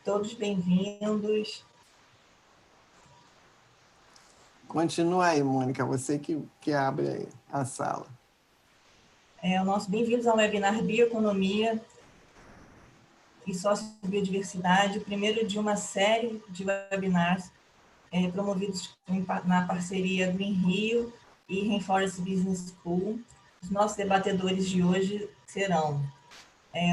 todos bem-vindos. Continua aí, Mônica, você que abre aí a sala. O nosso bem-vindos ao webinar Bioeconomia e Sociobiodiversidade, o primeiro de uma série de webinars promovidos na parceria Green Rio e Rainforest Business School. Os nossos debatedores de hoje serão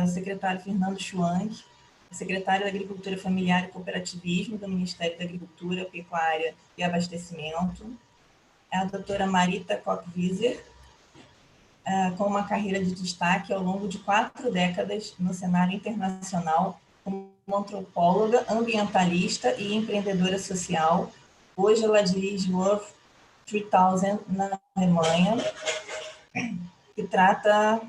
o secretário Fernando Schwank, secretário da Agricultura Familiar e Cooperativismo do Ministério da Agricultura, Pecuária e Abastecimento, a doutora Marita Koch-Wieser, com uma carreira de destaque ao longo de 4 décadas no cenário internacional como antropóloga, ambientalista e empreendedora social. Hoje ela dirige o Earth 3000 na Alemanha, que trata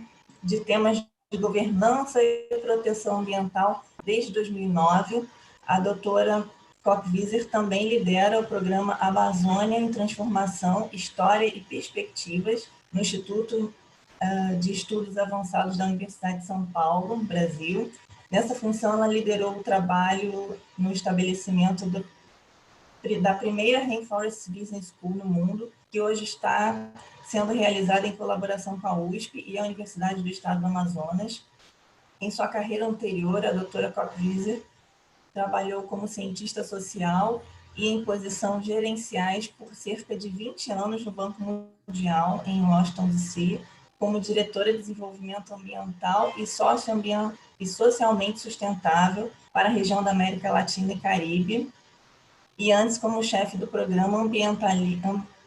de temas de governança e proteção ambiental desde 2009. A doutora Koch-Wieser também lidera o programa Amazônia em Transformação, História e Perspectivas, no Instituto de Estudos Avançados da Universidade de São Paulo, Brasil. Nessa função, ela liderou o trabalho no estabelecimento da primeira Rainforest Business School no mundo, que hoje está sendo realizada em colaboração com a USP e a Universidade do Estado do Amazonas. Em sua carreira anterior, a doutora Koch-Wieser trabalhou como cientista social e em posições gerenciais por cerca de 20 anos no Banco Mundial, em Washington, D.C., como diretora de desenvolvimento ambiental e socialmente sustentável para a região da América Latina e Caribe, e antes como chefe do programa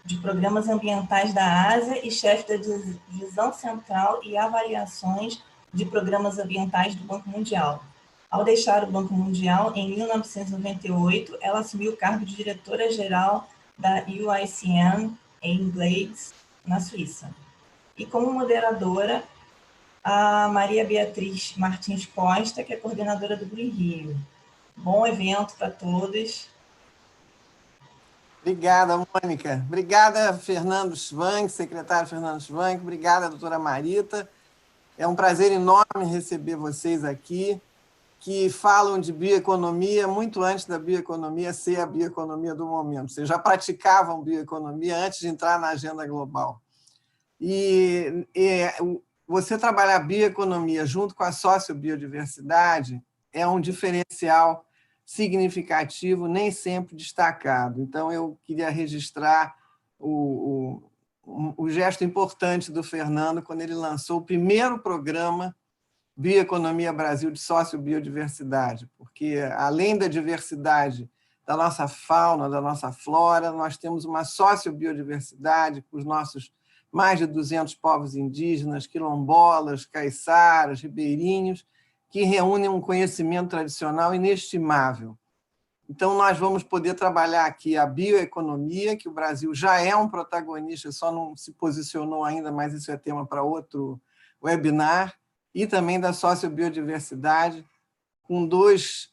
de programas ambientais da Ásia e chefe da divisão central e avaliações de programas ambientais do Banco Mundial. Ao deixar o Banco Mundial, em 1998, ela assumiu o cargo de diretora-geral da UICN em Gleides, na Suíça. E como moderadora, a Maria Beatriz Martins Costa, que é coordenadora do Green Rio. Bom evento para todos. Obrigada, Mônica. Obrigada, Fernando Schwank, secretário Fernando Schwank. Obrigada, doutora Marita. É um prazer enorme receber vocês aqui, que falam de bioeconomia muito antes da bioeconomia ser a bioeconomia do momento. Vocês já praticavam bioeconomia antes de entrar na agenda global. E você trabalhar bioeconomia junto com a sociobiodiversidade é um diferencial significativo, nem sempre destacado. Então, eu queria registrar o gesto importante do Fernando quando ele lançou o primeiro programa Bioeconomia Brasil de Sociobiodiversidade, porque, além da diversidade da nossa fauna, da nossa flora, nós temos uma sociobiodiversidade com os nossos mais de 200 povos indígenas, quilombolas, caiçaras, ribeirinhos, que reúnem um conhecimento tradicional inestimável. Então, nós vamos poder trabalhar aqui a bioeconomia, que o Brasil já é um protagonista, só não se posicionou ainda, mas isso é tema para outro webinar, e também da sociobiodiversidade, com duas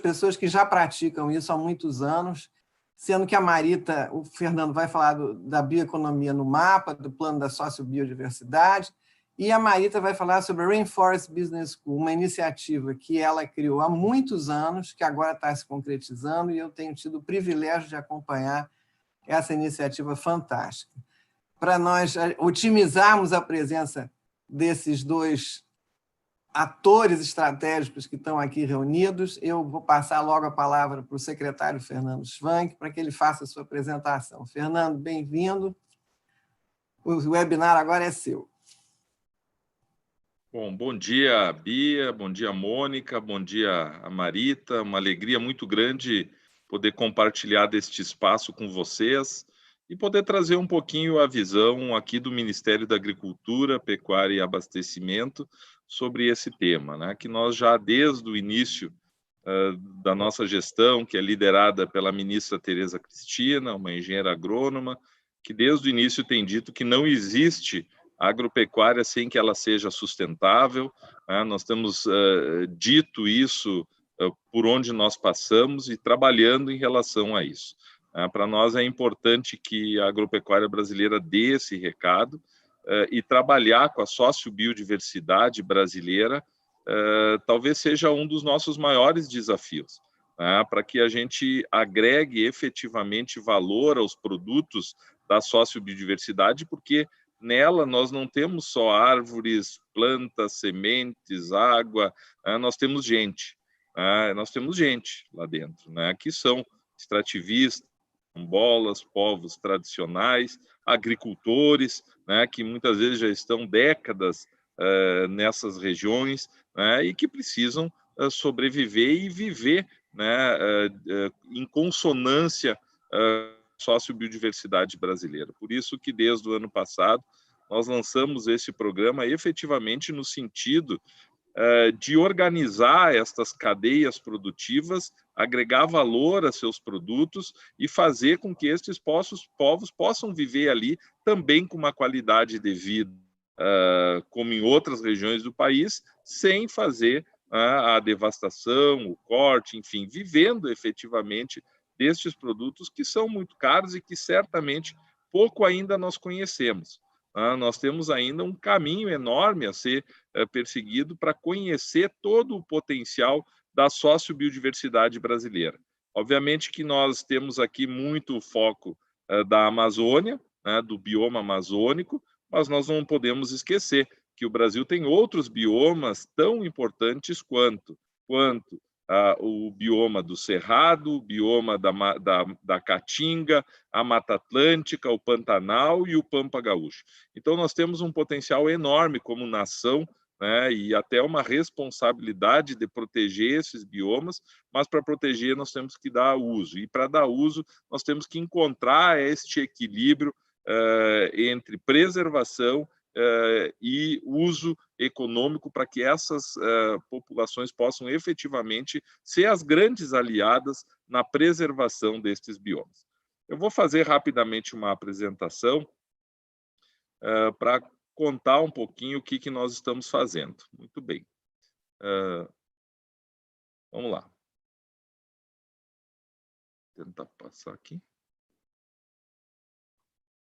pessoas que já praticam isso há muitos anos, sendo que a Marita, o Fernando vai falar da bioeconomia no mapa, do plano da sociobiodiversidade, e a Marita vai falar sobre a Rainforest Business School, uma iniciativa que ela criou há muitos anos, que agora está se concretizando, e eu tenho tido o privilégio de acompanhar essa iniciativa fantástica. Para nós otimizarmos a presença desses dois atores estratégicos que estão aqui reunidos, eu vou passar logo a palavra para o secretário Fernando Schwank, para que ele faça a sua apresentação. Fernando, bem-vindo. O webinar agora é seu. Bom dia, Bia, bom dia, Mônica, bom dia, a Marita. Uma alegria muito grande poder compartilhar deste espaço com vocês e poder trazer um pouquinho a visão aqui do Ministério da Agricultura, Pecuária e Abastecimento sobre esse tema, né? Que nós já desde o início da nossa gestão, que é liderada pela ministra Tereza Cristina, uma engenheira agrônoma, que desde o início tem dito que não existe agropecuária sem que ela seja sustentável, né? Nós temos dito isso por onde nós passamos e trabalhando em relação a isso. Para nós é importante que a agropecuária brasileira dê esse recado e trabalhar com a sociobiodiversidade brasileira talvez seja um dos nossos maiores desafios, né, para que a gente agregue efetivamente valor aos produtos da sociobiodiversidade, porque nela nós não temos só árvores, plantas, sementes, água, nós temos gente. Nós temos gente lá dentro, né, que são extrativistas, quilombolas, povos tradicionais, agricultores, né, que muitas vezes já estão décadas nessas regiões, né, e que precisam sobreviver e viver, né, em consonância sociobiodiversidade brasileira. Por isso que desde o ano passado nós lançamos esse programa efetivamente no sentido de organizar estas cadeias produtivas, agregar valor a seus produtos e fazer com que estes povos possam viver ali também com uma qualidade de vida, como em outras regiões do país, sem fazer a devastação, o corte, enfim, vivendo efetivamente destes produtos que são muito caros e que certamente pouco ainda nós conhecemos. Nós temos ainda um caminho enorme a ser perseguido para conhecer todo o potencial da sociobiodiversidade brasileira. Obviamente que nós temos aqui muito foco da Amazônia, né, do bioma amazônico, mas nós não podemos esquecer que o Brasil tem outros biomas tão importantes quanto o bioma do Cerrado, o bioma da Caatinga, a Mata Atlântica, o Pantanal e o Pampa Gaúcho. Então, nós temos um potencial enorme como nação, né, e até uma responsabilidade de proteger esses biomas, mas para proteger nós temos que dar uso. E para dar uso, nós temos que encontrar este equilíbrio entre preservação e uso econômico para que essas populações possam efetivamente ser as grandes aliadas na preservação destes biomas. Eu vou fazer rapidamente uma apresentação para contar um pouquinho o que nós estamos fazendo. Muito bem. Vamos lá. Vou tentar passar aqui.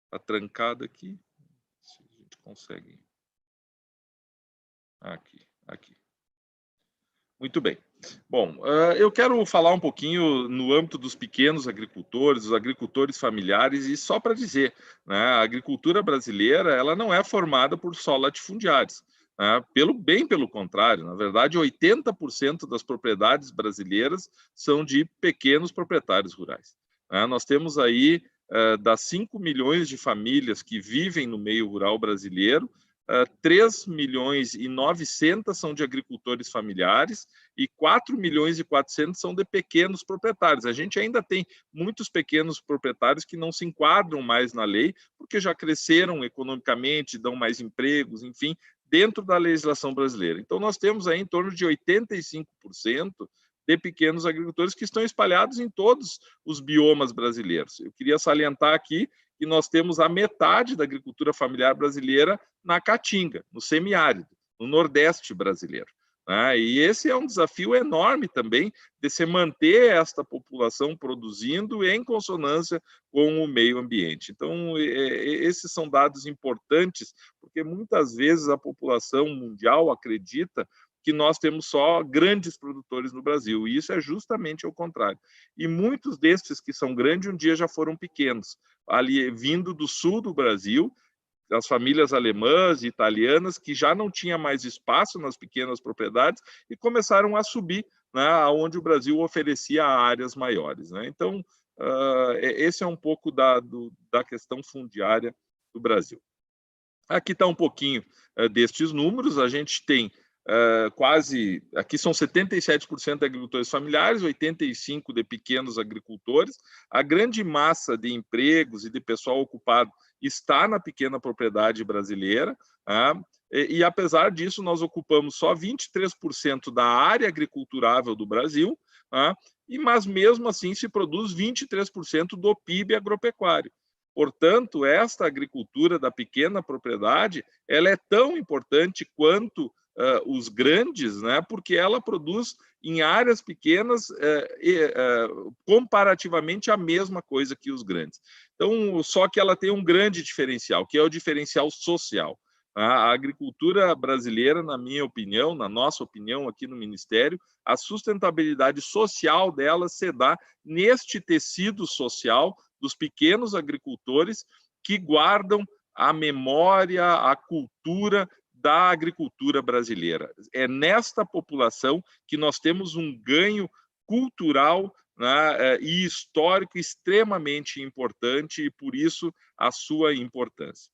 Está trancado aqui. Se a gente consegue. Aqui. Muito bem. Bom, eu quero falar um pouquinho no âmbito dos pequenos agricultores, os agricultores familiares, e só para dizer, né, a agricultura brasileira ela não é formada por só latifundiários. Né, pelo contrário, na verdade, 80% das propriedades brasileiras são de pequenos proprietários rurais. Né, nós temos aí, das 5 milhões de famílias que vivem no meio rural brasileiro, 3 milhões e 900 são de agricultores familiares e 4 milhões e 400 são de pequenos proprietários. A gente ainda tem muitos pequenos proprietários que não se enquadram mais na lei, porque já cresceram economicamente, dão mais empregos, enfim, dentro da legislação brasileira. Então, nós temos aí em torno de 85% de pequenos agricultores que estão espalhados em todos os biomas brasileiros. Eu queria salientar aqui que nós temos a metade da agricultura familiar brasileira na Caatinga, no semiárido, no Nordeste brasileiro. Né? E esse é um desafio enorme também de se manter esta população produzindo em consonância com o meio ambiente. Então, esses são dados importantes, porque muitas vezes a população mundial acredita que nós temos só grandes produtores no Brasil, e isso é justamente o contrário. E muitos destes que são grandes, um dia já foram pequenos, ali vindo do sul do Brasil, das famílias alemãs e italianas, que já não tinha mais espaço nas pequenas propriedades e começaram a subir, né, onde o Brasil oferecia áreas maiores. Né? Então, esse é um pouco da questão fundiária do Brasil. Aqui está um pouquinho destes números, a gente tem aqui são 77% de agricultores familiares, 85% de pequenos agricultores. A grande massa de empregos e de pessoal ocupado está na pequena propriedade brasileira, e apesar disso nós ocupamos só 23% da área agriculturável do Brasil, mas mesmo assim se produz 23% do PIB agropecuário. Portanto, esta agricultura da pequena propriedade, ela é tão importante quanto os grandes, né, porque ela produz em áreas pequenas comparativamente a mesma coisa que os grandes. Então, só que ela tem um grande diferencial, que é o diferencial social. A agricultura brasileira, na minha opinião, na nossa opinião aqui no Ministério, a sustentabilidade social dela se dá neste tecido social dos pequenos agricultores que guardam a memória, a cultura da agricultura brasileira. É nesta população que nós temos um ganho cultural, né, e histórico extremamente importante, e por isso a sua importância.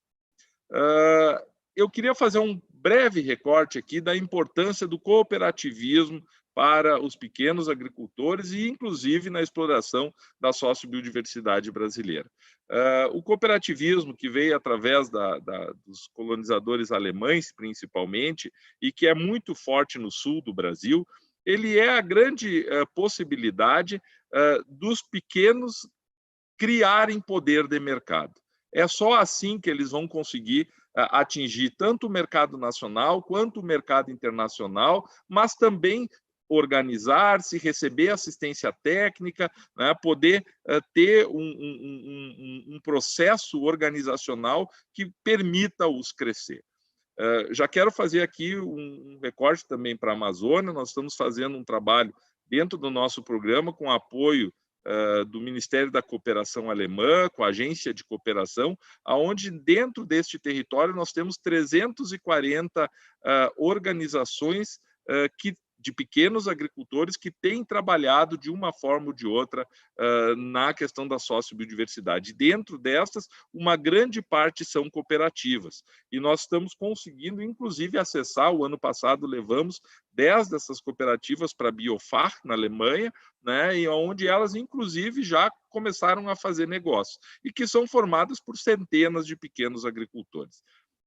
Eu queria fazer um breve recorte aqui da importância do cooperativismo para os pequenos agricultores e, inclusive, na exploração da sociobiodiversidade brasileira. O cooperativismo, que veio através dos colonizadores alemães, principalmente, e que é muito forte no sul do Brasil, ele é a grande possibilidade dos pequenos criarem poder de mercado. É só assim que eles vão conseguir atingir tanto o mercado nacional quanto o mercado internacional, mas também organizar-se, receber assistência técnica, né, poder ter um processo organizacional que permita-os crescer. Já quero fazer aqui um recorte também para a Amazônia. Nós estamos fazendo um trabalho dentro do nosso programa com apoio do Ministério da Cooperação Alemã, com a Agência de Cooperação, onde dentro deste território nós temos 340 organizações de pequenos agricultores que têm trabalhado de uma forma ou de outra na questão da sociobiodiversidade. Dentro destas, uma grande parte são cooperativas. E nós estamos conseguindo, inclusive, acessar, o ano passado levamos 10 dessas cooperativas para a Biofar, na Alemanha, né, e onde elas, inclusive, já começaram a fazer negócio, e que são formadas por centenas de pequenos agricultores.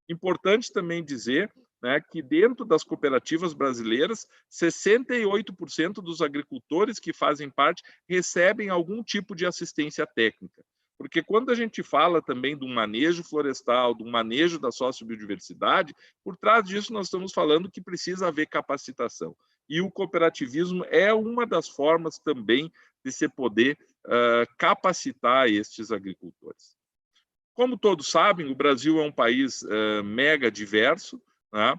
Importante também dizer, né, que dentro das cooperativas brasileiras, 68% dos agricultores que fazem parte recebem algum tipo de assistência técnica. Porque quando a gente fala também do manejo florestal, do manejo da sociobiodiversidade, por trás disso nós estamos falando que precisa haver capacitação. E o cooperativismo é uma das formas também de se poder capacitar estes agricultores. Como todos sabem, o Brasil é um país mega diverso, né?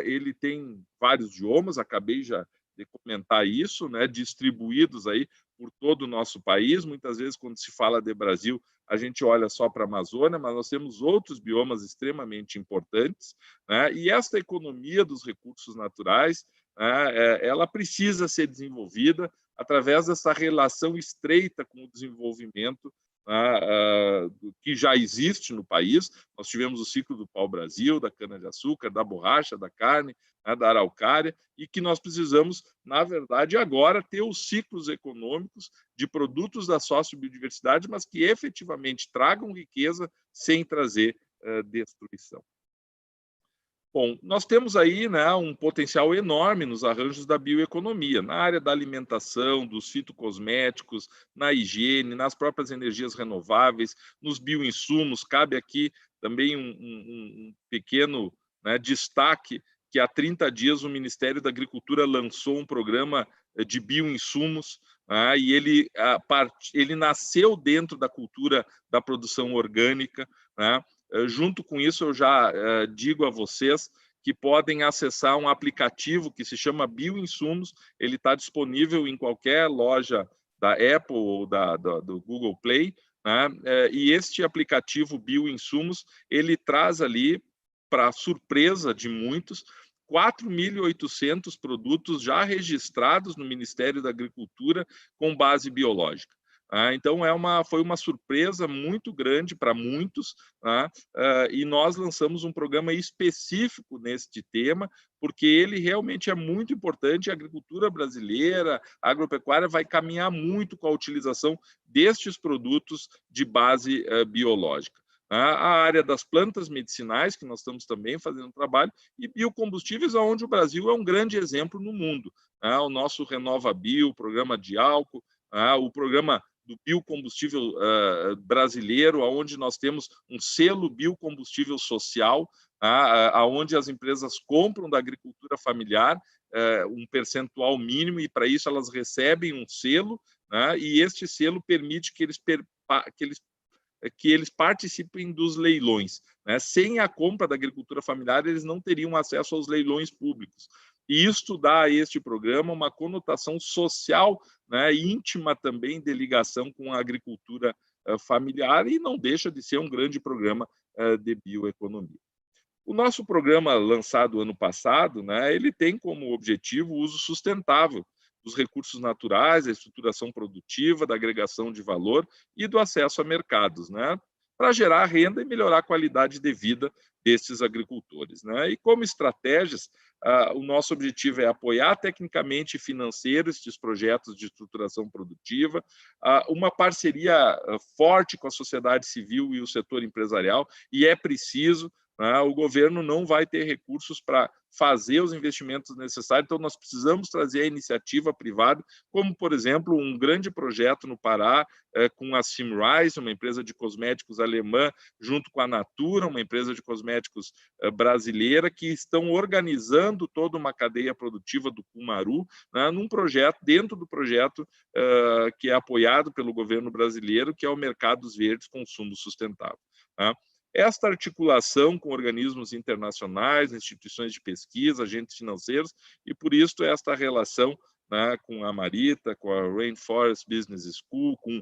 Ele tem vários idiomas, acabei já de comentar isso, né? Distribuídos aí por todo o nosso país. Muitas vezes, quando se fala de Brasil, a gente olha só para a Amazônia, mas nós temos outros biomas extremamente importantes, né? E esta economia dos recursos naturais, né, ela precisa ser desenvolvida através dessa relação estreita com o desenvolvimento que já existe no país. Nós tivemos o ciclo do pau-brasil, da cana-de-açúcar, da borracha, da carne, da araucária, e que nós precisamos, na verdade, agora ter os ciclos econômicos de produtos da sociobiodiversidade, mas que efetivamente tragam riqueza sem trazer destruição. Bom, nós temos aí, né, um potencial enorme nos arranjos da bioeconomia, na área da alimentação, dos fitocosméticos, na higiene, nas próprias energias renováveis, nos bioinsumos. Cabe aqui também um pequeno, né, destaque, que há 30 dias o Ministério da Agricultura lançou um programa de bioinsumos, né, e ele nasceu dentro da cultura da produção orgânica, né. Junto com isso, eu já digo a vocês que podem acessar um aplicativo que se chama Bioinsumos. Ele está disponível em qualquer loja da Apple ou do Google Play, né? E este aplicativo Bioinsumos, ele traz ali, para surpresa de muitos, 4.800 produtos já registrados no Ministério da Agricultura com base biológica. Então, foi uma surpresa muito grande para muitos, e nós lançamos um programa específico neste tema, porque ele realmente é muito importante. A agricultura brasileira, a agropecuária, vai caminhar muito com a utilização destes produtos de base biológica. A área das plantas medicinais, que nós estamos também fazendo trabalho, e biocombustíveis, onde o Brasil é um grande exemplo no mundo. O nosso RenovaBio, o programa de álcool, o programa do biocombustível brasileiro, onde nós temos um selo biocombustível social, onde as empresas compram da agricultura familiar um percentual mínimo, e para isso elas recebem um selo, e este selo permite que eles que eles participem dos leilões, né? Sem a compra da agricultura familiar, eles não teriam acesso aos leilões públicos. E isto dá a este programa uma conotação social, né, íntima também de ligação com a agricultura familiar, e não deixa de ser um grande programa de bioeconomia. O nosso programa lançado ano passado, né, ele tem como objetivo o uso sustentável dos recursos naturais, a estruturação produtiva, da agregação de valor e do acesso a mercados, né, para gerar renda e melhorar a qualidade de vida desses agricultores, né? E como estratégias, o nosso objetivo é apoiar tecnicamente e financeiro estes projetos de estruturação produtiva, uma parceria forte com a sociedade civil e o setor empresarial, e é preciso, né? O governo não vai ter recursos para fazer os investimentos necessários, então nós precisamos trazer a iniciativa privada, como, por exemplo, um grande projeto no Pará, com a Symrise, uma empresa de cosméticos alemã, junto com a Natura, uma empresa de cosméticos brasileira, que estão organizando toda uma cadeia produtiva do cumaru, né, num projeto, dentro do projeto que é apoiado pelo governo brasileiro, que é o Mercados Verdes Consumo Sustentável, né? Esta articulação com organismos internacionais, instituições de pesquisa, agentes financeiros, e por isso esta relação, né, com a Marita, com a Rainforest Business School, com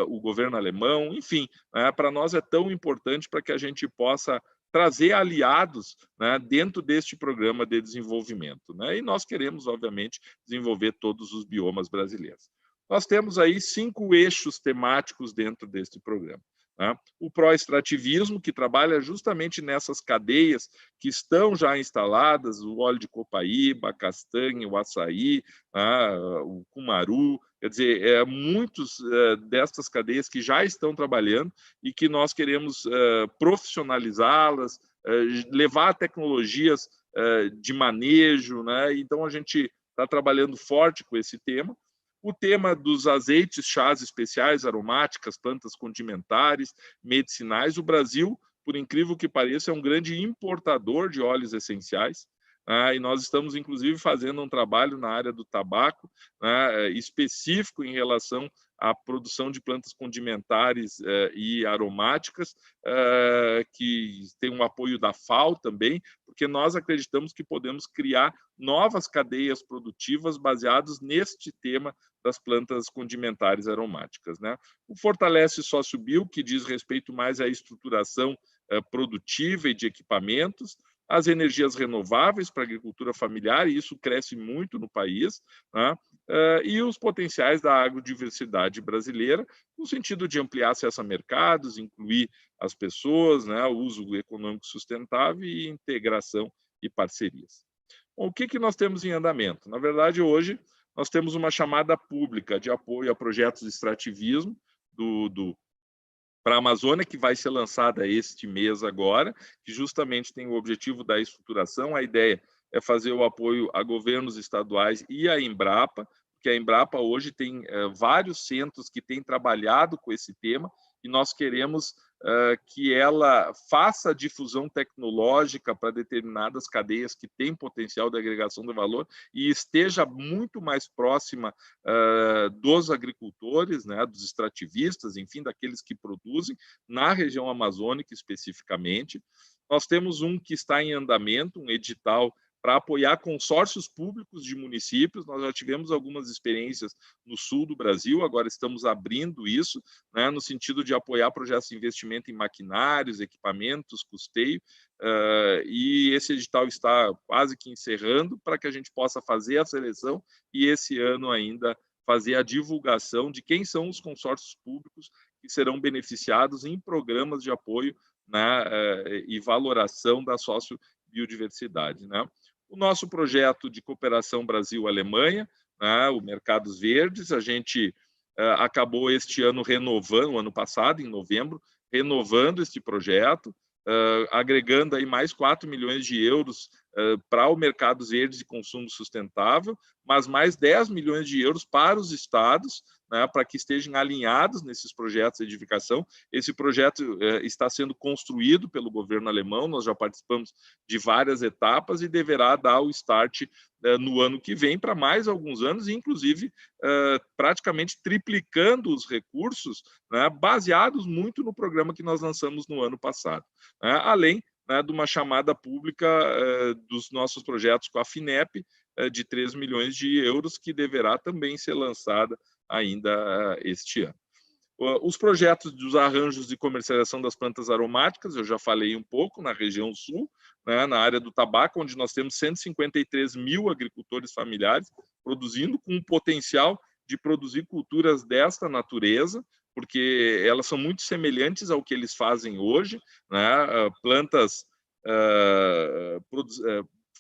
o governo alemão, enfim, né, para nós é tão importante para que a gente possa trazer aliados, né, dentro deste programa de desenvolvimento, né? E nós queremos, obviamente, desenvolver todos os biomas brasileiros. Nós temos aí 5 eixos temáticos dentro deste programa, né? O pró-extrativismo, que trabalha justamente nessas cadeias que estão já instaladas, o óleo de copaíba, a castanha, o açaí, o cumaru, quer dizer, muitos destas cadeias que já estão trabalhando e que nós queremos profissionalizá-las, levar tecnologias de manejo, né? Então a gente está trabalhando forte com esse tema. O tema dos azeites, chás especiais, aromáticas, plantas condimentares, medicinais. O Brasil, por incrível que pareça, é um grande importador de óleos essenciais. E nós estamos, inclusive, fazendo um trabalho na área do tabaco, né, específico em relação à produção de plantas condimentares e aromáticas, que tem um apoio da FAO também, porque nós acreditamos que podemos criar novas cadeias produtivas baseadas neste tema das plantas condimentares aromáticas, né? O Fortalece Sócio Bio, que diz respeito mais à estruturação produtiva e de equipamentos, as energias renováveis para a agricultura familiar, e isso cresce muito no país, né? E os potenciais da agrodiversidade brasileira, no sentido de ampliar acesso a mercados, incluir as pessoas, né? O uso econômico sustentável e integração e parcerias. Bom, o que nós temos em andamento? Na verdade, hoje, nós temos uma chamada pública de apoio a projetos de extrativismo para a Amazônia, que vai ser lançada este mês agora, que justamente tem o objetivo da estruturação. A ideia é fazer o apoio a governos estaduais e à Embrapa, porque a Embrapa hoje tem vários centros que têm trabalhado com esse tema, e nós queremos que ela faça a difusão tecnológica para determinadas cadeias que têm potencial de agregação de valor e esteja muito mais próxima dos agricultores, né, dos extrativistas, enfim, daqueles que produzem, na região amazônica especificamente. Nós temos um que está em andamento, um edital para apoiar consórcios públicos de municípios. Nós já tivemos algumas experiências no sul do Brasil, agora estamos abrindo isso, né, no sentido de apoiar projetos de investimento em maquinários, equipamentos, custeio, e esse edital está quase que encerrando para que a gente possa fazer a seleção e esse ano ainda fazer a divulgação de quem são os consórcios públicos que serão beneficiados em programas de apoio, né, e valoração da sociobiodiversidade, né? O nosso projeto de cooperação Brasil-Alemanha, né, o Mercados Verdes, a gente acabou este ano renovando, o ano passado, em novembro, renovando este projeto, agregando aí mais 4 milhões de euros para o mercado verdes e consumo sustentável, mas mais 10 milhões de euros para os estados, né, para que estejam alinhados nesses projetos de edificação. Esse projeto está sendo construído pelo governo alemão, nós já participamos de várias etapas e deverá dar o start no ano que vem para mais alguns anos, inclusive praticamente triplicando os recursos, né, baseados muito no programa que nós lançamos no ano passado, né, além, né, de uma chamada pública dos nossos projetos com a FINEP de 3 milhões de euros, que deverá também ser lançada ainda este ano. Os projetos dos arranjos de comercialização das plantas aromáticas, eu já falei um pouco, na região sul, né, na área do tabaco, onde nós temos 153 mil agricultores familiares produzindo, com um potencial de produzir culturas desta natureza, porque elas são muito semelhantes ao que eles fazem hoje, né? Plantas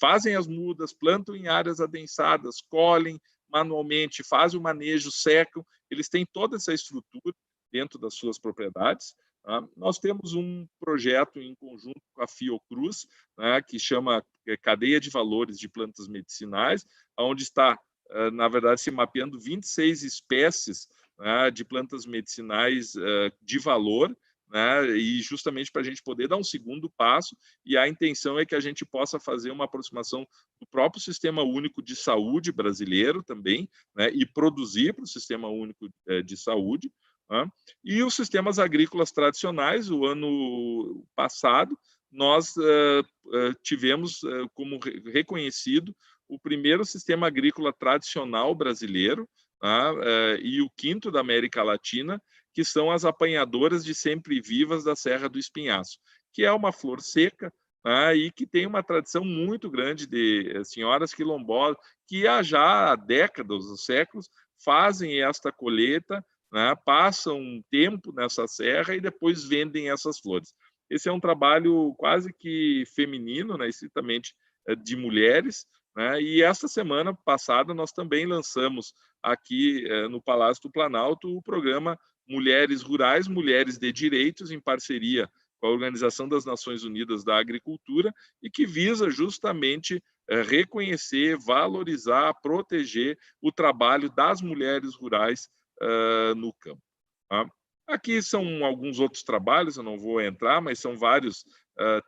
fazem as mudas, plantam em áreas adensadas, colhem manualmente, fazem o manejo, secam, eles têm toda essa estrutura dentro das suas propriedades. Tá? Nós temos um projeto em conjunto com a Fiocruz, né, que chama Cadeia de Valores de Plantas Medicinais, onde está, na verdade, se mapeando 26 espécies, né, de plantas medicinais de valor, né, e justamente para a gente poder dar um segundo passo, e a intenção é que a gente possa fazer uma aproximação do próprio Sistema Único de Saúde brasileiro também, né, e produzir para o Sistema Único de Saúde, né, e os sistemas agrícolas tradicionais. O ano passado, nós tivemos como reconhecido o primeiro sistema agrícola tradicional brasileiro, tá, e o quinto da América Latina, que são as apanhadoras de sempre-vivas da Serra do Espinhaço, que é uma flor seca, né, e que tem uma tradição muito grande de senhoras quilombolas que há décadas, séculos, fazem esta colheita, né, passam um tempo nessa serra e depois vendem essas flores. Esse é um trabalho quase que feminino, né, estritamente de mulheres, né, e esta semana passada nós também lançamos aqui no Palácio do Planalto o programa Mulheres Rurais, Mulheres de Direitos, em parceria com a Organização das Nações Unidas da Agricultura, e que visa justamente reconhecer, valorizar, proteger o trabalho das mulheres rurais no campo. Tá? Aqui são alguns outros trabalhos, eu não vou entrar, mas são vários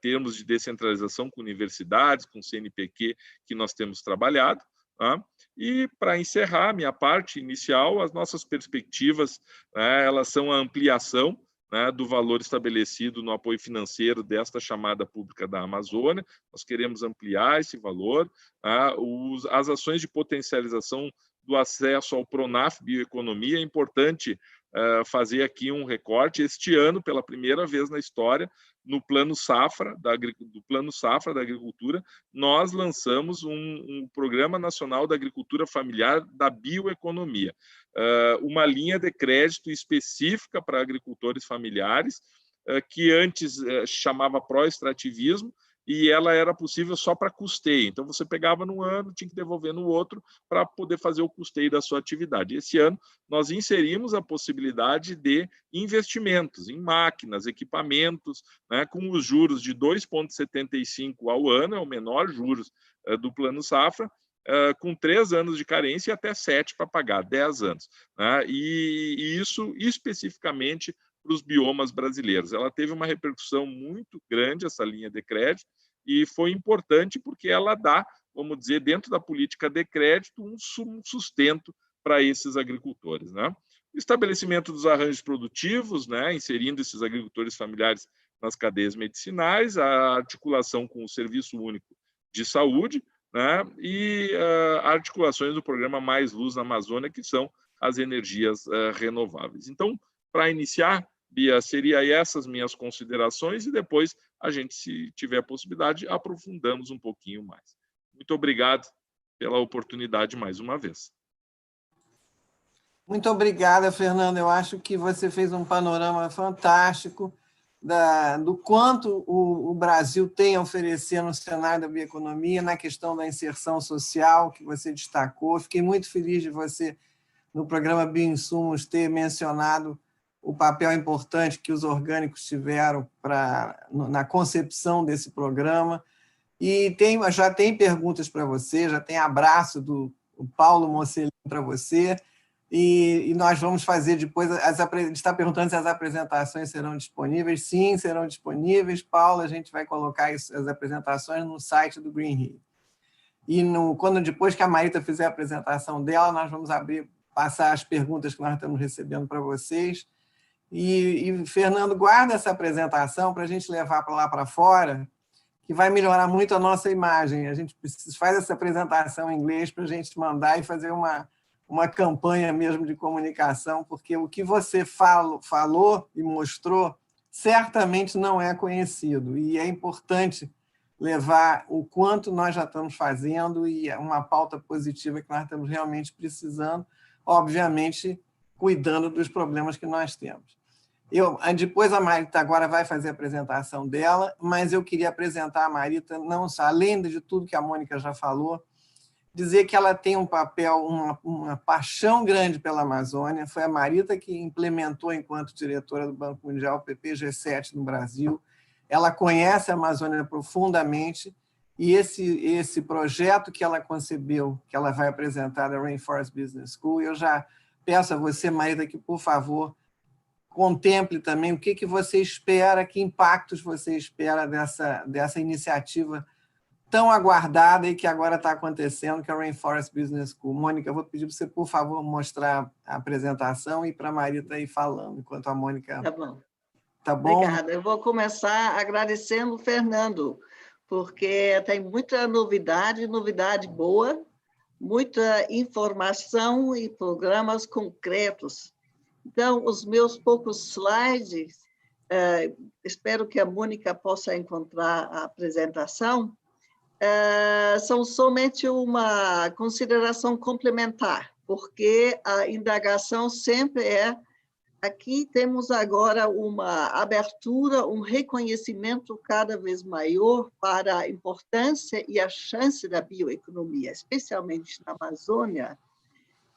termos de descentralização com universidades, com CNPq, que nós temos trabalhado. Tá? E, para encerrar minha parte inicial, as nossas perspectivas, né, elas são a ampliação, né, do valor estabelecido no apoio financeiro desta chamada pública da Amazônia. Nós queremos ampliar esse valor, tá? As ações de potencialização do acesso ao Pronaf Bioeconomia. É importante fazer aqui um recorte. Este ano, pela primeira vez na história, no Plano Safra, do Plano Safra da Agricultura, nós lançamos um Programa Nacional da Agricultura Familiar da Bioeconomia, uma linha de crédito específica para agricultores familiares, que antes chamava pró-extrativismo, e ela era possível só para custeio. Então, você pegava num ano, tinha que devolver no outro para poder fazer o custeio da sua atividade. Esse ano, nós inserimos a possibilidade de investimentos em máquinas, equipamentos, né, com os juros de 2,75 ao ano, é o menor juros do Plano Safra, com 3 anos de carência e até 7 para pagar, 10 anos. Né? E isso especificamente para os biomas brasileiros. Ela teve uma repercussão muito grande, essa linha de crédito, e foi importante porque ela dá, vamos dizer, dentro da política de crédito, um sustento para esses agricultores. Né? O estabelecimento dos arranjos produtivos, né, inserindo esses agricultores familiares nas cadeias medicinais, a articulação com o Serviço Único de Saúde, né, e articulações do programa Mais Luz na Amazônia, que são as energias renováveis. Então, para iniciar, Bia, seria essas minhas considerações, e depois a gente, se tiver a possibilidade, aprofundamos um pouquinho mais. Muito obrigado pela oportunidade mais uma vez. Muito obrigada, Fernando. Eu acho que você fez um panorama fantástico do quanto o Brasil tem a oferecer no cenário da bioeconomia, na questão da inserção social, que você destacou. Fiquei muito feliz de você, no programa Bioinsumos, ter mencionado o papel importante que os orgânicos tiveram na concepção desse programa. E já tem perguntas para você, já tem abraço do Paulo Mocelin para você, e nós vamos fazer depois, está perguntando se as apresentações serão disponíveis. Sim, serão disponíveis, Paulo, a gente vai colocar as apresentações no site do Green Hill. E depois que a Marita fizer a apresentação dela, nós vamos passar as perguntas que nós estamos recebendo para vocês. E Fernando, guarda essa apresentação para a gente levar para lá para fora, que vai melhorar muito a nossa imagem. A gente faz essa apresentação em inglês para a gente mandar e fazer uma campanha mesmo de comunicação, porque o que você falou e mostrou certamente não é conhecido, e é importante levar o quanto nós já estamos fazendo e uma pauta positiva que nós estamos realmente precisando, obviamente cuidando dos problemas que nós temos. Depois a Marita agora vai fazer a apresentação dela, mas eu queria apresentar a Marita, não só, além de tudo que a Mônica já falou, dizer que ela tem um papel, uma paixão grande pela Amazônia. Foi a Marita que implementou, enquanto diretora do Banco Mundial, o PPG7 no Brasil. Ela conhece a Amazônia profundamente, e esse projeto que ela concebeu, que ela vai apresentar na Rainforest Business School, eu já peço a você, Marita, que, por favor, contemple também o que você espera, que impactos você espera dessa iniciativa tão aguardada e que agora está acontecendo, que é a Rainforest Business School. Mônica, eu vou pedir para você, por favor, mostrar a apresentação e para a Marita ir falando, enquanto a Mônica... Tá bom. Tá bom? Obrigada. Eu vou começar agradecendo o Fernando, porque tem muita novidade boa, muita informação e programas concretos. Então, os meus poucos slides, espero que a Mônica possa encontrar a apresentação, são somente uma consideração complementar, porque a indagação sempre é, aqui temos agora uma abertura, um reconhecimento cada vez maior para a importância e a chance da bioeconomia, especialmente na Amazônia,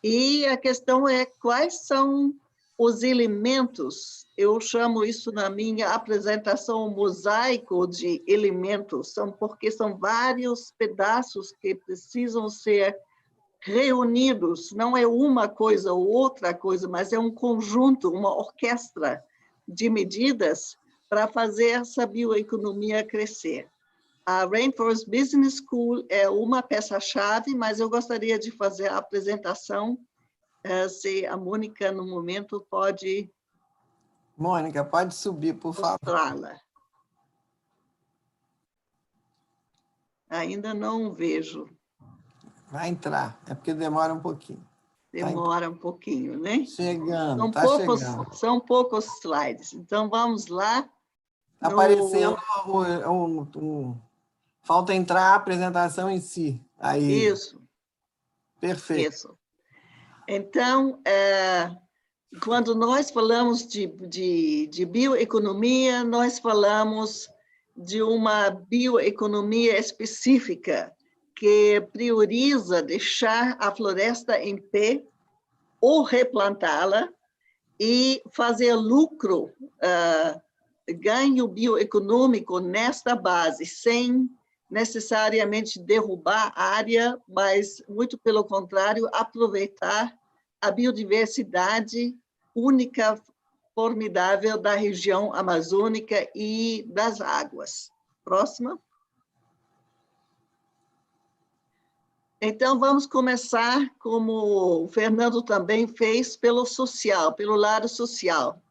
e a questão é quais são os elementos, eu chamo isso na minha apresentação um mosaico de elementos, porque são vários pedaços que precisam ser reunidos, não é uma coisa ou outra coisa, mas é um conjunto, uma orquestra de medidas para fazer essa bioeconomia crescer. A Rainforest Business School é uma peça-chave, mas eu gostaria de fazer a apresentação, se a Mônica, no momento, pode... Mônica, pode subir, por favor. Mostrá-la. Ainda não vejo. Vai entrar, é porque demora um pouquinho. Demora um pouquinho, né? Chegando, São está chegando. São poucos slides. Então, vamos lá. Está aparecendo falta entrar a apresentação em si. Aí. Isso. Perfeito. Isso. Então, quando nós falamos de bioeconomia, nós falamos de uma bioeconomia específica que prioriza deixar a floresta em pé ou replantá-la e fazer lucro, ganho bioeconômico nesta base, sem necessariamente derrubar a área, mas, muito pelo contrário, aproveitar a biodiversidade única, formidável da região amazônica e das águas. Próxima. Então, vamos começar, como o Fernando também fez, pelo social, pelo lado social,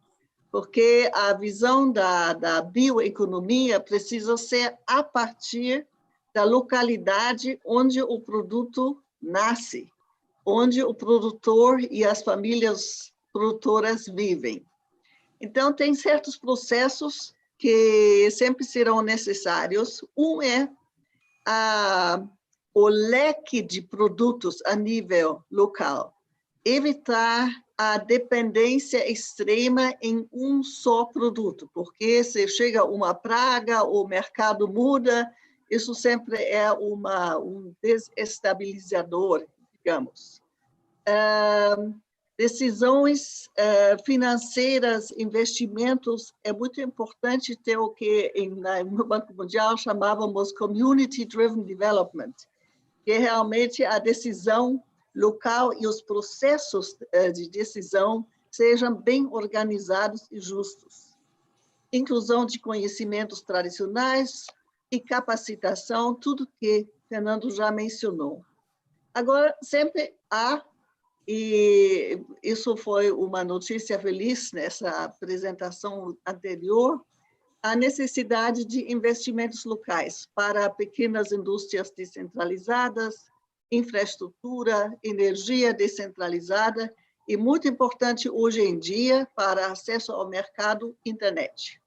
porque a visão da bioeconomia precisa ser a partir da localidade onde o produto nasce, onde o produtor e as famílias produtoras vivem. Então, tem certos processos que sempre serão necessários. Um é o leque de produtos a nível local, evitar a dependência extrema em um só produto, porque se chega uma praga, o mercado muda, isso sempre é um desestabilizador, digamos. Decisões financeiras, investimentos, é muito importante ter o que no Banco Mundial chamávamos Community Driven Development, que é realmente a decisão local e os processos de decisão sejam bem organizados e justos. Inclusão de conhecimentos tradicionais e capacitação, tudo que Fernando já mencionou. Agora, sempre há, e isso foi uma notícia feliz nessa apresentação anterior, a necessidade de investimentos locais para pequenas indústrias descentralizadas, infraestrutura, energia descentralizada e, muito importante hoje em dia, para acesso ao mercado, internet.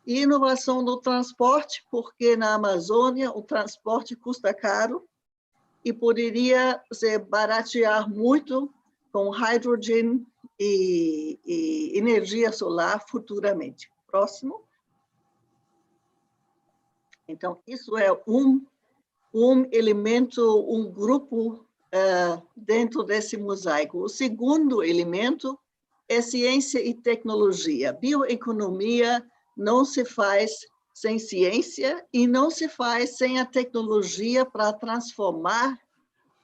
E inovação no transporte, porque na Amazônia o transporte custa caro e poderia se baratear muito com hidrogênio e energia solar futuramente. Próximo. Então, isso é um elemento, um grupo dentro desse mosaico. O segundo elemento é ciência e tecnologia. Bioeconomia não se faz sem ciência e não se faz sem a tecnologia para transformar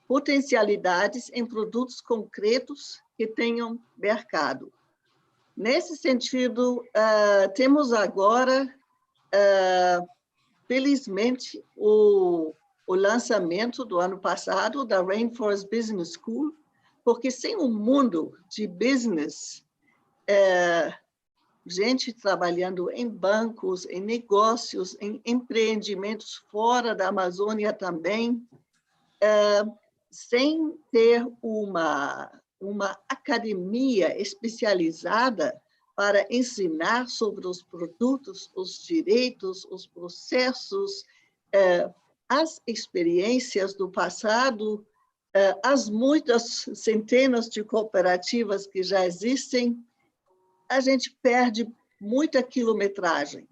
potencialidades em produtos concretos que tenham mercado. Nesse sentido, temos agora, felizmente, o lançamento do ano passado da Rainforest Business School, porque sem um mundo de business, gente trabalhando em bancos, em negócios, em empreendimentos fora da Amazônia também, sem ter uma academia especializada para ensinar sobre os produtos, os direitos, os processos, as experiências do passado, as muitas centenas de cooperativas que já existem, a gente perde muita quilometragem.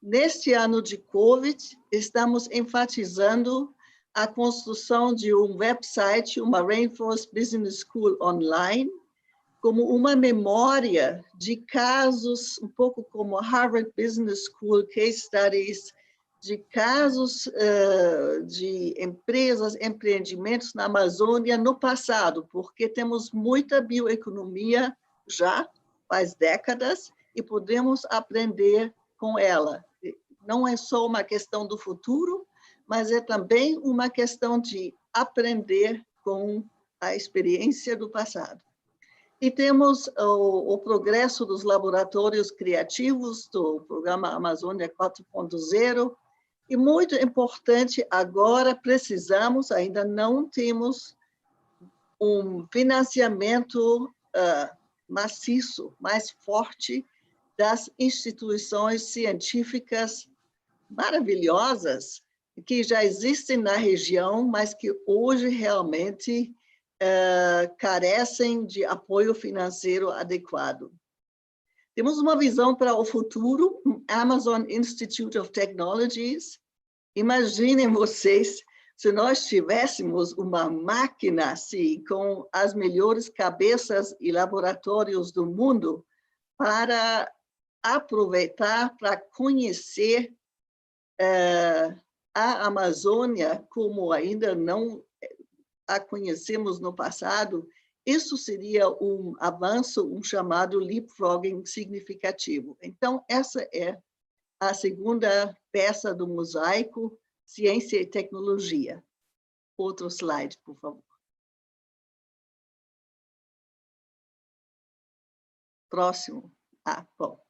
Neste ano de Covid, estamos enfatizando a construção de um website, uma Rainforest Business School online, como uma memória de casos, um pouco como a Harvard Business School Case Studies, de casos de empresas, empreendimentos na Amazônia no passado, porque temos muita bioeconomia já faz décadas e podemos aprender com ela. Não é só uma questão do futuro, mas é também uma questão de aprender com a experiência do passado. E temos o progresso dos laboratórios criativos do programa Amazônia 4.0, e muito importante, agora precisamos, ainda não temos um financiamento maciço, mais forte das instituições científicas maravilhosas que já existem na região, mas que hoje realmente carecem de apoio financeiro adequado. Temos uma visão para o futuro, Amazon Institute of Technologies. Imaginem vocês, se nós tivéssemos uma máquina assim, com as melhores cabeças e laboratórios do mundo para aproveitar, para conhecer a Amazônia como ainda não a conhecemos no passado, isso seria um avanço, um chamado leapfrogging significativo. Então, essa é a segunda peça do mosaico, ciência e tecnologia. Outro slide, por favor. Próximo. Bom.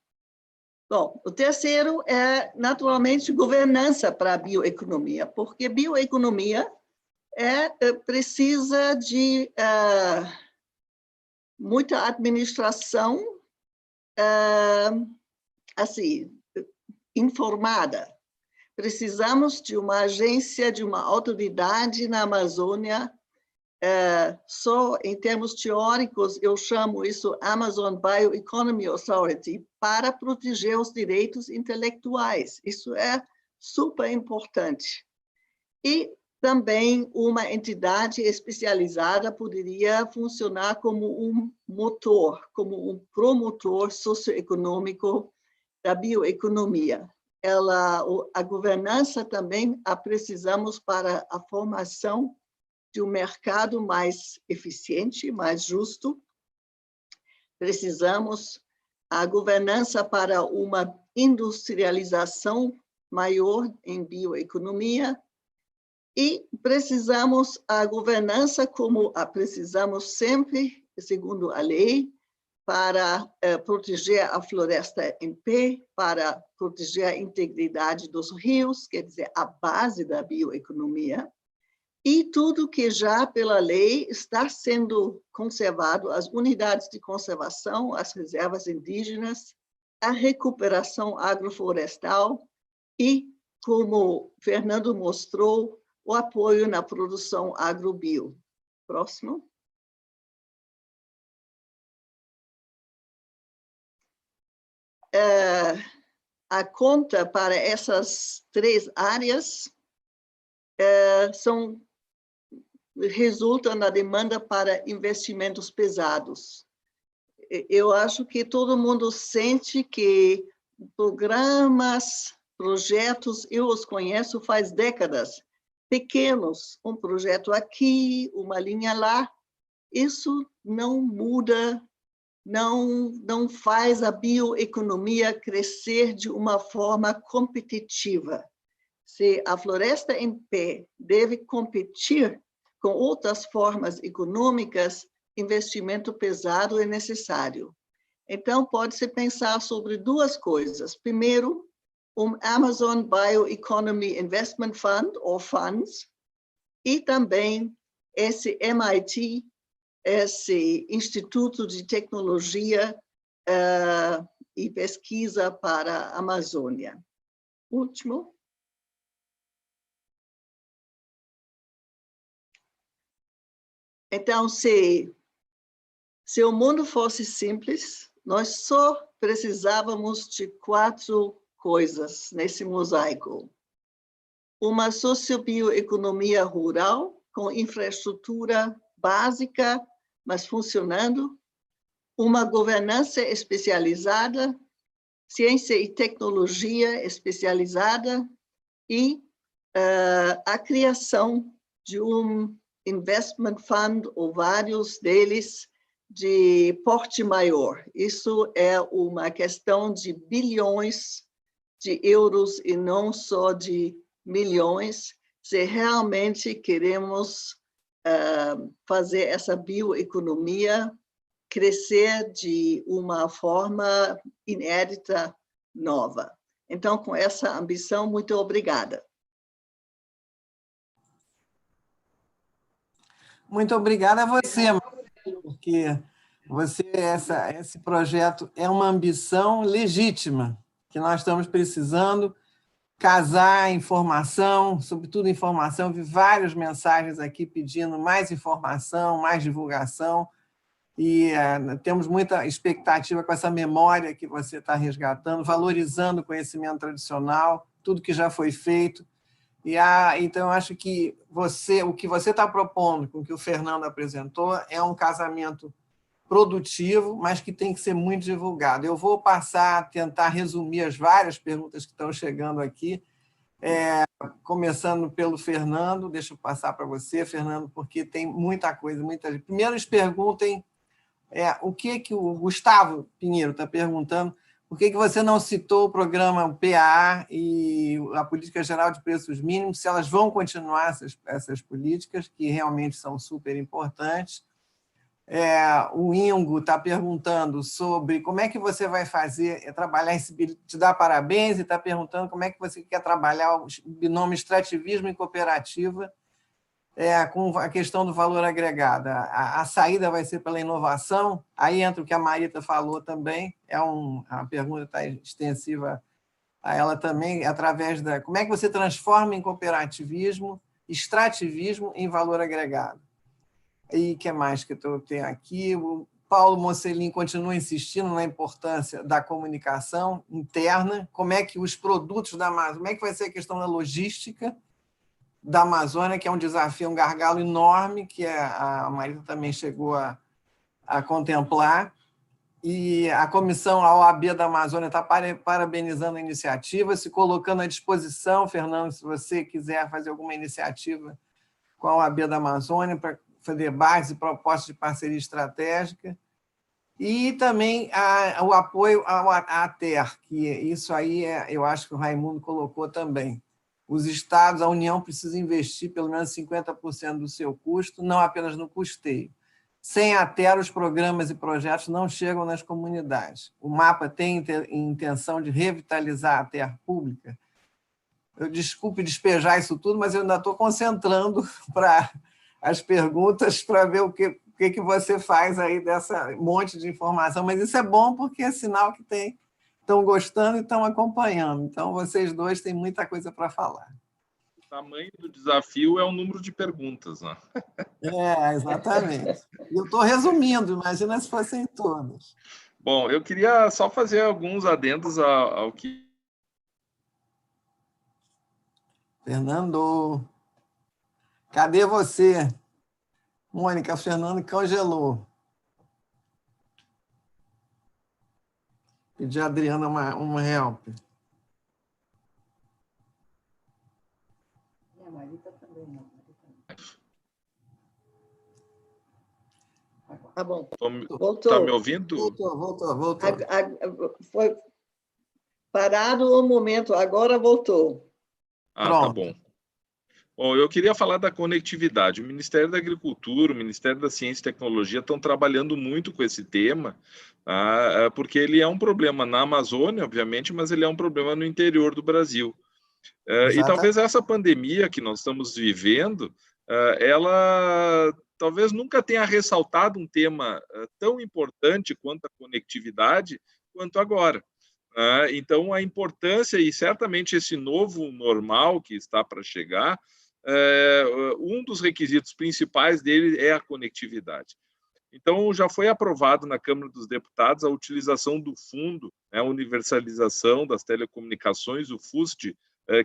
Bom, o terceiro é, naturalmente, governança para a bioeconomia, porque bioeconomia precisa de muita administração assim, informada. Precisamos de uma agência, de uma autoridade na Amazônia. Só em termos teóricos, eu chamo isso Amazon Bioeconomy Authority, para proteger os direitos intelectuais. Isso é super importante. E também uma entidade especializada poderia funcionar como um motor, como um promotor socioeconômico da bioeconomia. A governança também a precisamos para a formação de um mercado mais eficiente, mais justo. Precisamos a governança para uma industrialização maior em bioeconomia e precisamos a governança como a precisamos sempre, segundo a lei, para proteger a floresta em pé, para proteger a integridade dos rios, quer dizer, a base da bioeconomia, e tudo que já pela lei está sendo conservado, as unidades de conservação, as reservas indígenas, a recuperação agroflorestal e, como Fernando mostrou, o apoio na produção agrobio. Próximo. A conta para essas 3 áreas resulta na demanda para investimentos pesados. Eu acho que todo mundo sente que programas, projetos, eu os conheço faz décadas, pequenos, um projeto aqui, uma linha lá, isso não muda, não faz a bioeconomia crescer de uma forma competitiva. Se a floresta em pé deve competir com outras formas econômicas, investimento pesado é necessário. Então, pode-se pensar sobre 2 coisas. Primeiro, Amazon Bioeconomy Investment Fund, ou funds, e também esse MIT, esse Instituto de Tecnologia e Pesquisa para a Amazônia. Último. Então, se o mundo fosse simples, nós só precisávamos de 4 coisas nesse mosaico. Uma sociobioeconomia rural, com infraestrutura básica, mas funcionando. Uma governança especializada, ciência e tecnologia especializada e a criação de um investment fund, ou vários deles, de porte maior. Isso é uma questão de bilhões de euros e não só de milhões, se realmente queremos fazer essa bioeconomia crescer de uma forma inédita, nova. Então, com essa ambição, muito obrigada. Muito obrigada a você, porque esse projeto é uma ambição legítima, que nós estamos precisando casar informação, sobretudo informação. Vi várias mensagens aqui pedindo mais informação, mais divulgação, e temos muita expectativa com essa memória que você está resgatando, valorizando o conhecimento tradicional, tudo que já foi feito. Então, eu acho que o que você está propondo, com o que o Fernando apresentou, é um casamento produtivo, mas que tem que ser muito divulgado. Eu vou passar a tentar resumir as várias perguntas que estão chegando aqui, começando pelo Fernando. Deixa eu passar para você, Fernando, porque tem muita coisa. Primeiro, eles perguntem o que o Gustavo Pinheiro está perguntando, por que você não citou o programa PAA e a Política Geral de Preços Mínimos, se elas vão continuar essas políticas, que realmente são super importantes. O Ingo está perguntando sobre como é que você vai trabalhar te dá parabéns, e está perguntando como é que você quer trabalhar o binômio extrativismo e cooperativa com a questão do valor agregado. A saída vai ser pela inovação, aí entra o que a Marita falou também, a pergunta está extensiva a ela também, através como é que você transforma em cooperativismo, extrativismo em valor agregado. E o que mais que eu tenho aqui? O Paulo Mocelin continua insistindo na importância da comunicação interna, como é que os produtos da Amazon, como é que vai ser a questão da logística da Amazônia, que é um desafio, um gargalo enorme, que a Marita também chegou a contemplar. E a comissão, a OAB da Amazônia, está parabenizando a iniciativa, se colocando à disposição, Fernando, se você quiser fazer alguma iniciativa com a OAB da Amazônia para fazer debates e propostas de parceria estratégica. E também o apoio à ATER, que isso aí eu acho que o Raimundo colocou também. Os estados, a União precisa investir pelo menos 50% do seu custo, não apenas no custeio. Sem a ATER, os programas e projetos não chegam nas comunidades. O mapa tem intenção de revitalizar a ATER pública. Eu desculpe despejar isso tudo, mas eu ainda estou concentrando para as perguntas para ver o que você faz aí dessa monte de informação. Mas isso é bom porque é sinal que estão gostando e estão acompanhando. Então, vocês dois têm muita coisa para falar. O tamanho do desafio é o número de perguntas, né? Exatamente. Eu estou resumindo, imagina se fossem todas. Bom, eu queria só fazer alguns adendos ao que... Fernando, cadê você? Mônica, Fernando congelou. Pedi a Adriana uma help. E a Marita também não. Tá bom. Voltou. Está me ouvindo? Voltou. Foi parado um momento, agora voltou. Tá bom. Bom, eu queria falar da conectividade. O Ministério da Agricultura, o Ministério da Ciência e Tecnologia estão trabalhando muito com esse tema, tá? Porque ele é um problema na Amazônia, obviamente, mas ele é um problema no interior do Brasil. E talvez essa pandemia que nós estamos vivendo, ela talvez nunca tenha ressaltado um tema tão importante quanto a conectividade, quanto agora. Então, a importância e certamente esse novo normal que está para chegar, um dos requisitos principais dele é a conectividade. Então, já foi aprovado na Câmara dos Deputados a utilização do fundo, a universalização das telecomunicações, o FUST,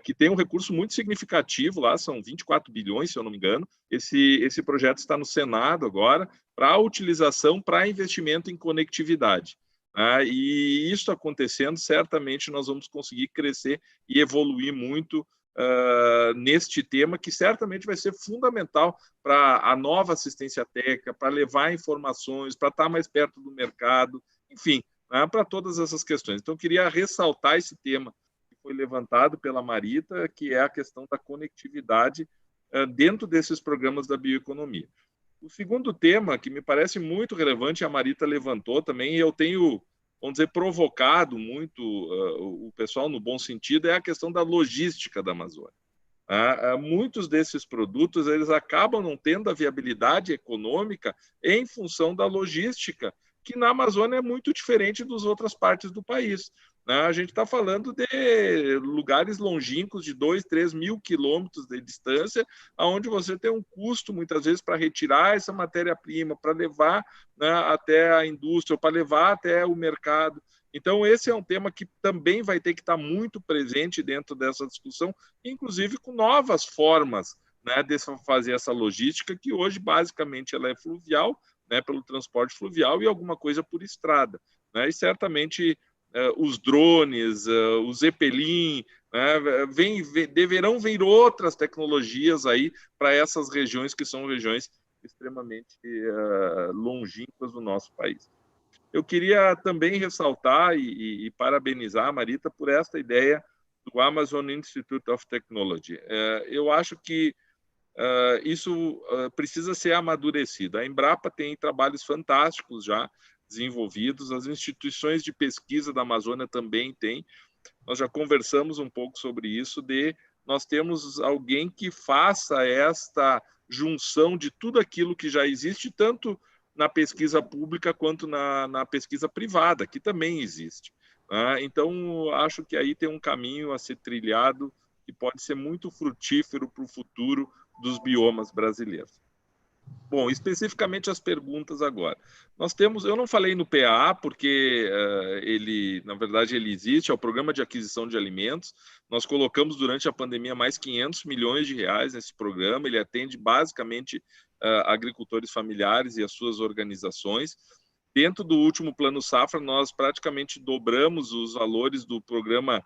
que tem um recurso muito significativo lá, são 24 bilhões, se eu não me engano. Esse projeto está no Senado agora, para utilização, para investimento em conectividade. E isso acontecendo, certamente nós vamos conseguir crescer e evoluir muito neste tema, que certamente vai ser fundamental para a nova assistência técnica, para levar informações, para estar mais perto do mercado, enfim, para todas essas questões. Então, eu queria ressaltar esse tema que foi levantado pela Marita, que é a questão da conectividade dentro desses programas da bioeconomia. O segundo tema, que me parece muito relevante, a Marita levantou também, e eu tenho, vamos dizer, provocado muito o pessoal no bom sentido, é a questão da logística da Amazônia. Muitos desses produtos eles acabam não tendo a viabilidade econômica em função da logística, que na Amazônia é muito diferente das outras partes do país. A gente está falando de lugares longínquos de 2, 3 mil quilômetros de distância, onde você tem um custo, muitas vezes, para retirar essa matéria-prima, para levar até a indústria, para levar até o mercado. Então, esse é um tema que também vai ter que estar muito presente dentro dessa discussão, inclusive com novas formas de fazer essa logística, que hoje, basicamente, ela é fluvial, pelo transporte fluvial e alguma coisa por estrada. E certamente os drones, o Zeppelin, deverão vir outras tecnologias aí para essas regiões que são regiões extremamente longínquas do nosso país. Eu queria também ressaltar e parabenizar a Marita por esta ideia do Amazon Institute of Technology. Eu acho que isso precisa ser amadurecido. A Embrapa tem trabalhos fantásticos já desenvolvidos, as instituições de pesquisa da Amazônia também têm. Nós já conversamos um pouco sobre isso, nós temos alguém que faça esta junção de tudo aquilo que já existe, tanto na pesquisa pública quanto na pesquisa privada, que também existe. Então, acho que aí tem um caminho a ser trilhado que pode ser muito frutífero para o futuro dos biomas brasileiros. Bom, especificamente as perguntas agora. Nós temos, eu não falei no PAA, porque ele, na verdade, ele existe, é o Programa de Aquisição de Alimentos. Nós colocamos durante a pandemia mais 500 milhões de reais nesse programa. Ele atende basicamente agricultores familiares e as suas organizações. Dentro do último Plano Safra, nós praticamente dobramos os valores do programa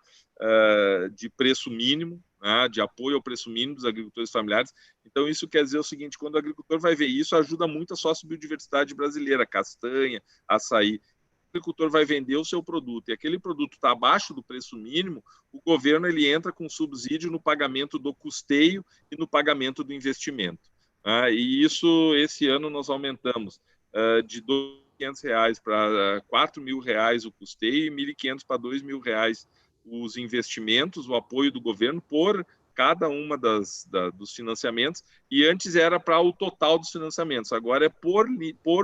de preço mínimo, né, de apoio ao preço mínimo dos agricultores familiares. Então, isso quer dizer o seguinte, quando o agricultor vai ver isso, ajuda muito a sociobiodiversidade brasileira, castanha, açaí. O agricultor vai vender o seu produto e aquele produto está abaixo do preço mínimo, o governo ele entra com subsídio no pagamento do custeio e no pagamento do investimento. E isso, esse ano, nós aumentamos de R$ 1.500 para R$ 4.000 o custeio e R$ 1.500 para R$ 2.000 os investimentos, o apoio do governo por cada uma dos financiamentos, e antes era para o total dos financiamentos, agora é por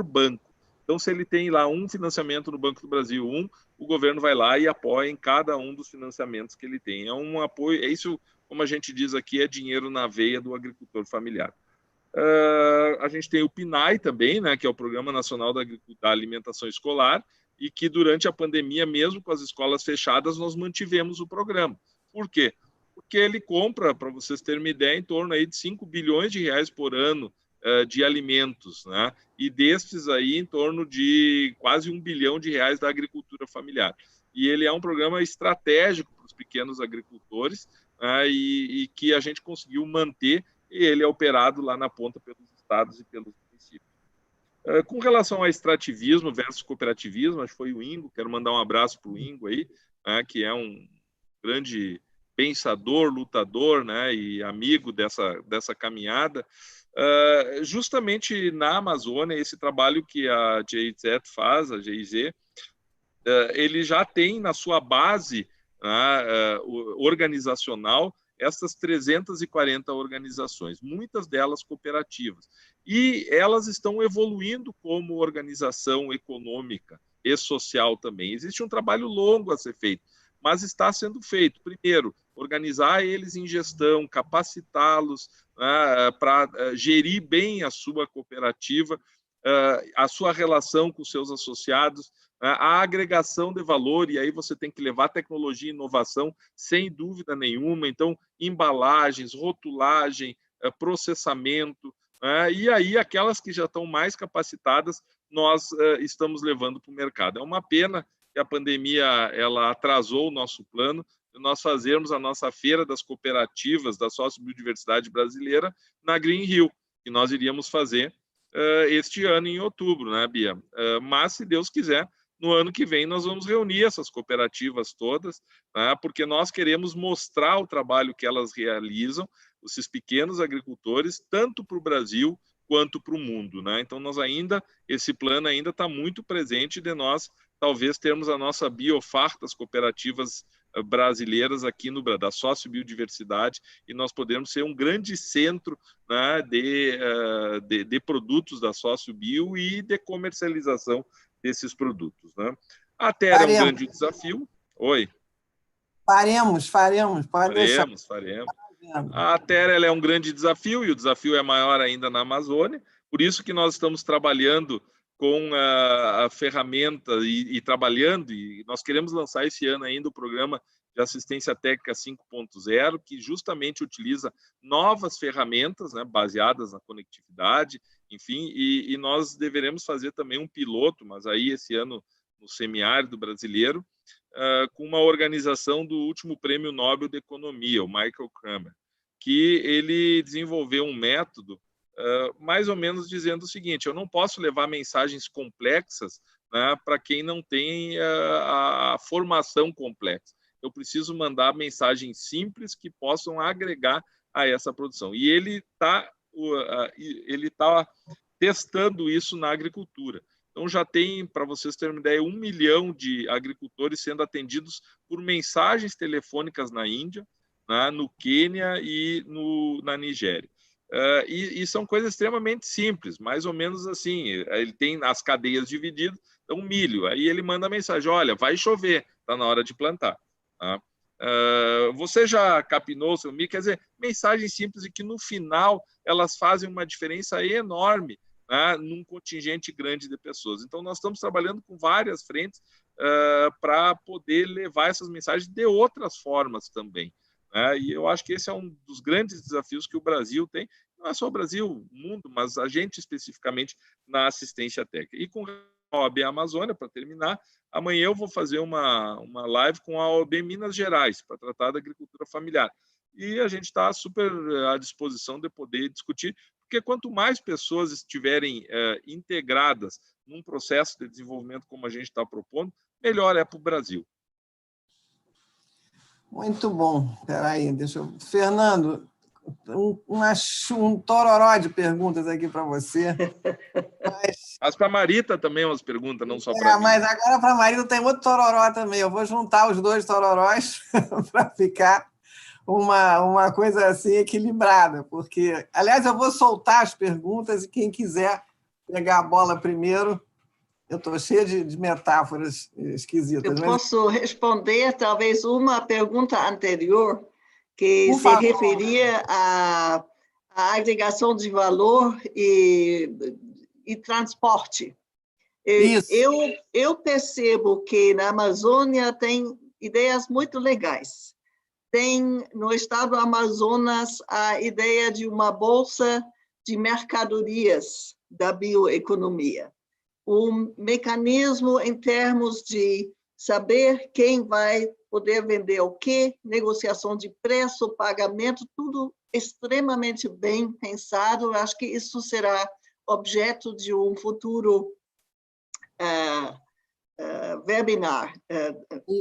banco. Então, se ele tem lá um financiamento no Banco do Brasil, o governo vai lá e apoia em cada um dos financiamentos que ele tem. É um apoio, é isso, como a gente diz aqui, é dinheiro na veia do agricultor familiar. A gente tem o PNAE também, né, que é o Programa Nacional da Alimentação Escolar, e que durante a pandemia, mesmo com as escolas fechadas, nós mantivemos o programa. Por quê? Porque ele compra, para vocês terem uma ideia, em torno aí de 5 bilhões de reais por ano de alimentos, né? E destes aí em torno de quase R$ 1 bilhão da agricultura familiar. E ele é um programa estratégico para os pequenos agricultores, e que a gente conseguiu manter, e ele é operado lá na ponta pelos estados e pelos municípios. Com relação a extrativismo versus cooperativismo, acho que foi o Ingo, quero mandar um abraço para o Ingo aí, que é um grande pensador, lutador, né, e amigo dessa caminhada. Justamente na Amazônia, esse trabalho que a GIZ faz, a GIZ, ele já tem na sua base organizacional essas 340 organizações, muitas delas cooperativas. E elas estão evoluindo como organização econômica e social também. Existe um trabalho longo a ser feito, mas está sendo feito. Primeiro, organizar eles em gestão, capacitá-los para gerir bem a sua cooperativa, a sua relação com os seus associados, a agregação de valor, e aí você tem que levar tecnologia e inovação, sem dúvida nenhuma. Então, embalagens, rotulagem, processamento, e aí aquelas que já estão mais capacitadas, nós estamos levando para o mercado. É uma pena que a pandemia ela atrasou o nosso plano, de nós fazermos a nossa feira das cooperativas da sociobiodiversidade brasileira na Green Hill, que nós iríamos fazer este ano em outubro, né, Bia? Mas, se Deus quiser, no ano que vem nós vamos reunir essas cooperativas todas, né, porque nós queremos mostrar o trabalho que elas realizam, esses pequenos agricultores, tanto para o Brasil quanto para o mundo, né? Então, esse plano ainda está muito presente de nós, talvez, termos a nossa biofar das cooperativas brasileiras aqui da sociobiodiversidade, e nós podemos ser um grande centro, né, de produtos da sociobio e de comercialização desses produtos, né? A terra é um grande desafio. Oi. Faremos, pode deixar. Faremos. A terra ela é um grande desafio, e o desafio é maior ainda na Amazônia, por isso que nós estamos trabalhando com a ferramenta e trabalhando, e nós queremos lançar esse ano ainda o programa de assistência técnica 5.0, que justamente utiliza novas ferramentas, né, baseadas na conectividade, enfim, e nós deveremos fazer também um piloto, mas aí esse ano no semiárido brasileiro, com uma organização do último Prêmio Nobel de Economia, o Michael Kramer, que ele desenvolveu um método mais ou menos dizendo o seguinte: eu não posso levar mensagens complexas, né, para quem não tem a formação complexa. Eu preciso mandar mensagens simples que possam agregar a essa produção. E ele está testando isso na agricultura. Então, já tem, para vocês terem uma ideia, 1 milhão de agricultores sendo atendidos por mensagens telefônicas na Índia, né, no Quênia e na Nigéria. E são coisas extremamente simples, mais ou menos assim. Ele tem as cadeias divididas, então milho. Aí ele manda a mensagem: olha, vai chover, está na hora de plantar. Tá? Você já capinou seu milho? Quer dizer, mensagens simples e que, no final, elas fazem uma diferença enorme, né, num contingente grande de pessoas. Então, nós estamos trabalhando com várias frentes para poder levar essas mensagens de outras formas também. Né? E eu acho que esse é um dos grandes desafios que o Brasil tem, não é só o Brasil, o mundo, mas a gente especificamente na assistência técnica. E com a OAB Amazônia, para terminar, amanhã eu vou fazer uma live com a OAB Minas Gerais, para tratar da agricultura familiar. E a gente está super à disposição de poder discutir, porque quanto mais pessoas estiverem integradas num processo de desenvolvimento como a gente está propondo, melhor é para o Brasil. Muito bom. Espera aí, deixa eu... Fernando, um tororó de perguntas aqui para você. Mas para a Marita também umas perguntas, não só para mim. Mas agora para a Marita tem outro tororó também. Eu vou juntar os dois tororóis para ficar uma coisa assim equilibrada, porque, aliás, eu vou soltar as perguntas e quem quiser pegar a bola primeiro, eu estou cheia de metáforas esquisitas. Eu posso responder talvez uma pergunta anterior que se referia à agregação de valor e transporte. Eu percebo que na Amazônia tem ideias muito legais. Tem no estado do Amazonas a ideia de uma bolsa de mercadorias da bioeconomia. Um mecanismo em termos de saber quem vai poder vender o quê, negociação de preço, pagamento, tudo extremamente bem pensado. Eu acho que isso será objeto de um futuro webinar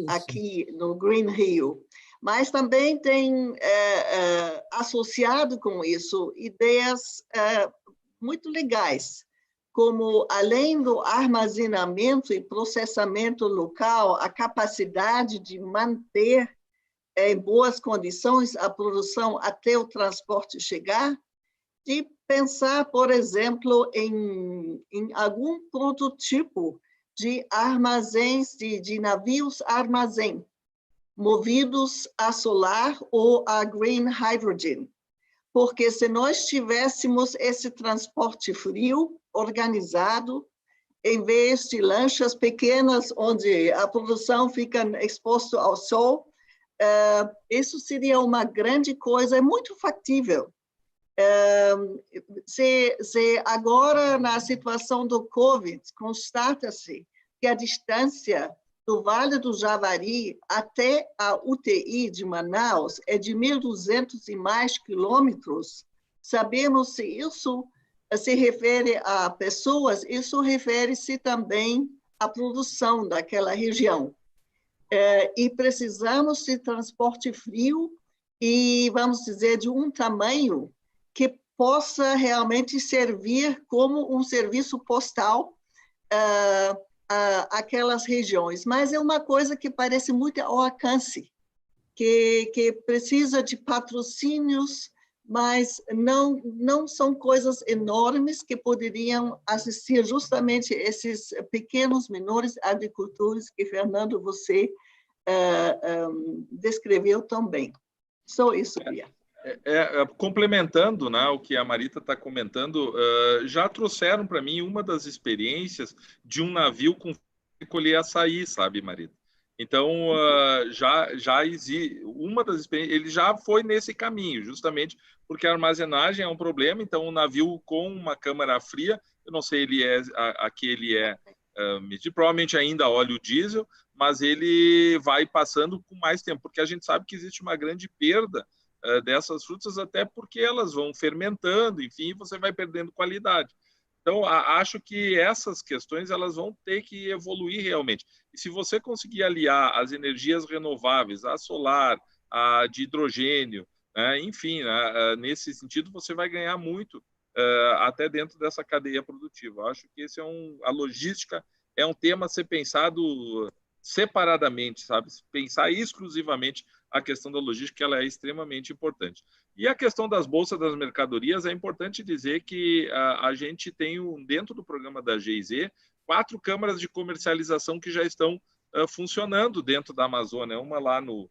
aqui no Green Rio. Mas também tem associado com isso ideias muito legais, como, além do armazenamento e processamento local, a capacidade de manter em boas condições a produção até o transporte chegar, de pensar, por exemplo, em algum protótipo de armazéns, de navios armazém, movidos a solar ou a green hydrogen. Porque se nós tivéssemos esse transporte frio, organizado, em vez de lanchas pequenas, onde a produção fica exposta ao sol, isso seria uma grande coisa, é muito factível. Se agora, na situação do Covid, constata-se que a distância do Vale do Javari até a UTI de Manaus é de 1.200 e mais quilômetros, sabemos se isso se refere a pessoas, isso refere-se também à produção daquela região. E precisamos de transporte frio e, vamos dizer, de um tamanho que possa realmente servir como um serviço postal aquelas regiões, mas é uma coisa que parece muito ao alcance, que precisa de patrocínios, mas não são coisas enormes que poderiam assistir justamente esses pequenos, menores agricultores que, Fernando, você descreveu tão bem. Só isso, Bia. Complementando, né, o que a Marita está comentando, já trouxeram para mim uma das experiências de um navio com colher açaí, sabe, Marita? Então, já existe uma das experiências, ele já foi nesse caminho, justamente porque a armazenagem é um problema. Então, um navio com uma câmara fria, eu não sei aqui ele é provavelmente ainda óleo diesel, mas ele vai passando com mais tempo, porque a gente sabe que existe uma grande perda dessas frutas, até porque elas vão fermentando, enfim, você vai perdendo qualidade. Então, acho que essas questões elas vão ter que evoluir realmente. E se você conseguir aliar as energias renováveis, a solar, a de hidrogênio, enfim, nesse sentido, você vai ganhar muito até dentro dessa cadeia produtiva. Acho que a logística é um tema a ser pensado separadamente, sabe? Pensar exclusivamente a questão da logística, ela é extremamente importante. E a questão das bolsas das mercadorias, é importante dizer que a gente tem, dentro do programa da GIZ, 4 câmaras de comercialização que já estão funcionando dentro da Amazônia. Uma lá no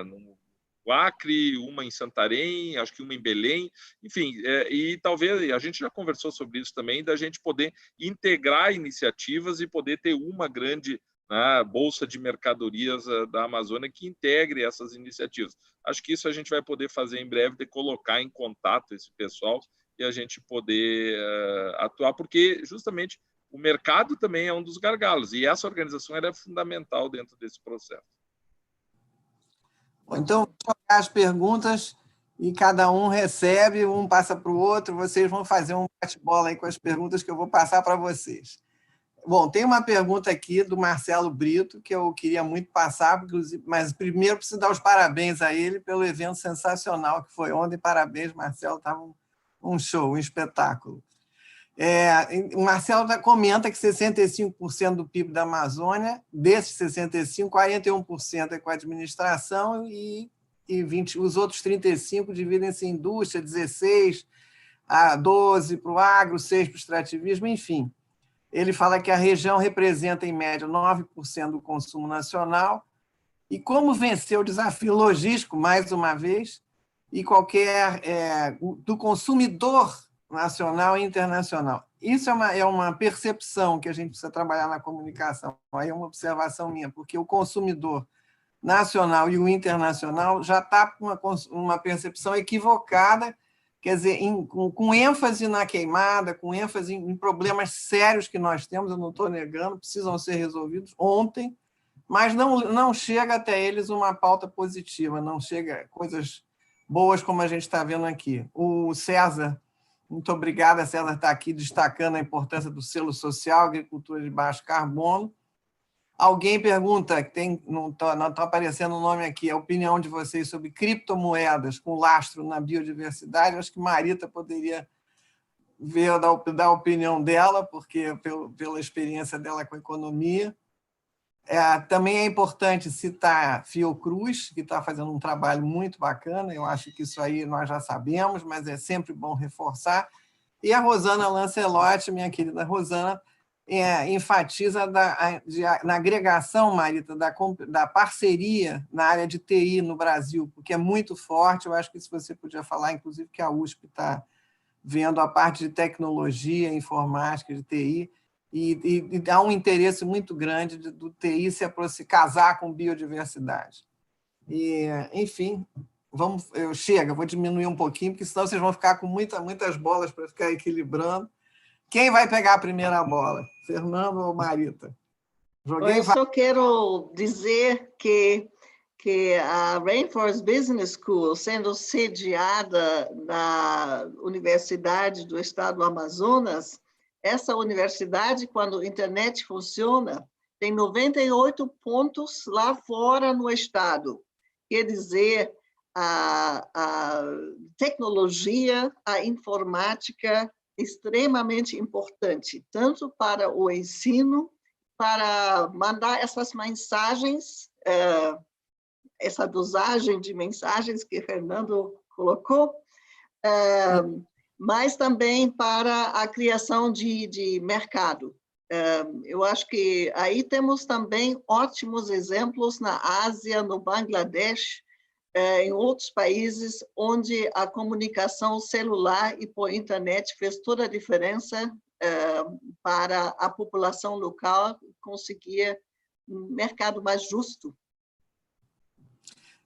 no Acre, uma em Santarém, acho que uma em Belém, enfim, e talvez, a gente já conversou sobre isso também, da gente poder integrar iniciativas e poder ter uma grande, né, bolsa de mercadorias da Amazônia que integre essas iniciativas. Acho que isso a gente vai poder fazer em breve, de colocar em contato esse pessoal e a gente poder atuar, porque justamente o mercado também é um dos gargalos, e essa organização era fundamental dentro desse processo. Então, vou jogar as perguntas e cada um recebe, um passa para o outro, vocês vão fazer um bate-bola aí com as perguntas que eu vou passar para vocês. Bom, tem uma pergunta aqui do Marcelo Brito, que eu queria muito passar, mas primeiro preciso dar os parabéns a ele pelo evento sensacional que foi ontem. Parabéns, Marcelo, estava um show, um espetáculo. O Marcelo comenta que 65% do PIB da Amazônia, desses 65%, 41% é com a administração e 20%, os outros 35% dividem-se em indústria, 16%, 12% para o agro, 6% para o extrativismo, enfim. Ele fala que a região representa, em média, 9% do consumo nacional. E como vencer o desafio logístico, mais uma vez, e do consumidor nacional e internacional. Isso é uma percepção que a gente precisa trabalhar na comunicação. Aí é uma observação minha, porque o consumidor nacional e o internacional já está com uma percepção equivocada, quer dizer, com ênfase na queimada, com ênfase em problemas sérios que nós temos, eu não estou negando, precisam ser resolvidos ontem, mas não chega até eles uma pauta positiva, não chega coisas boas como a gente está vendo aqui. O César, muito obrigada, César está aqui destacando a importância do selo social, agricultura de baixo carbono. Alguém pergunta, não está aparecendo o nome aqui, a opinião de vocês sobre criptomoedas com lastro na biodiversidade. Acho que Marita poderia dar a opinião dela, porque pela experiência dela com a economia. Também é importante citar Fiocruz, que está fazendo um trabalho muito bacana. Eu acho que isso aí nós já sabemos, mas é sempre bom reforçar. E a Rosana Lancelotti, minha querida Rosana, enfatiza na agregação, Marita, da parceria na área de TI no Brasil, porque é muito forte. Eu acho que isso você podia falar, inclusive, que a USP está vendo a parte de tecnologia, informática, de TI, e há um interesse muito grande do TI se casar com biodiversidade. Enfim, chega, vou diminuir um pouquinho, porque senão vocês vão ficar com muitas bolas para ficar equilibrando. Quem vai pegar a primeira bola? Fernando ou Marita? Eu só quero dizer que a Rainforest Business School, sendo sediada na Universidade do Estado do Amazonas, essa universidade, quando a internet funciona, tem 98 pontos lá fora no estado. Quer dizer, a tecnologia, a informática, extremamente importante, tanto para o ensino, para mandar essas mensagens, essa dosagem de mensagens que Fernando colocou, mas também para a criação de mercado. Eu acho que aí temos também ótimos exemplos na Ásia, no Bangladesh, em outros países, onde a comunicação celular e por internet fez toda a diferença para a população local conseguir um mercado mais justo.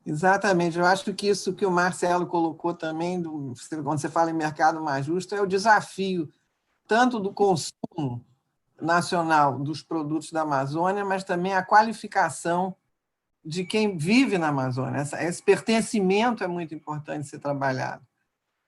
Exatamente. Eu acho que isso que o Marcelo colocou também, quando você fala em mercado mais justo, é o desafio tanto do consumo nacional dos produtos da Amazônia, mas também a qualificação de quem vive na Amazônia. Esse pertencimento é muito importante ser trabalhado.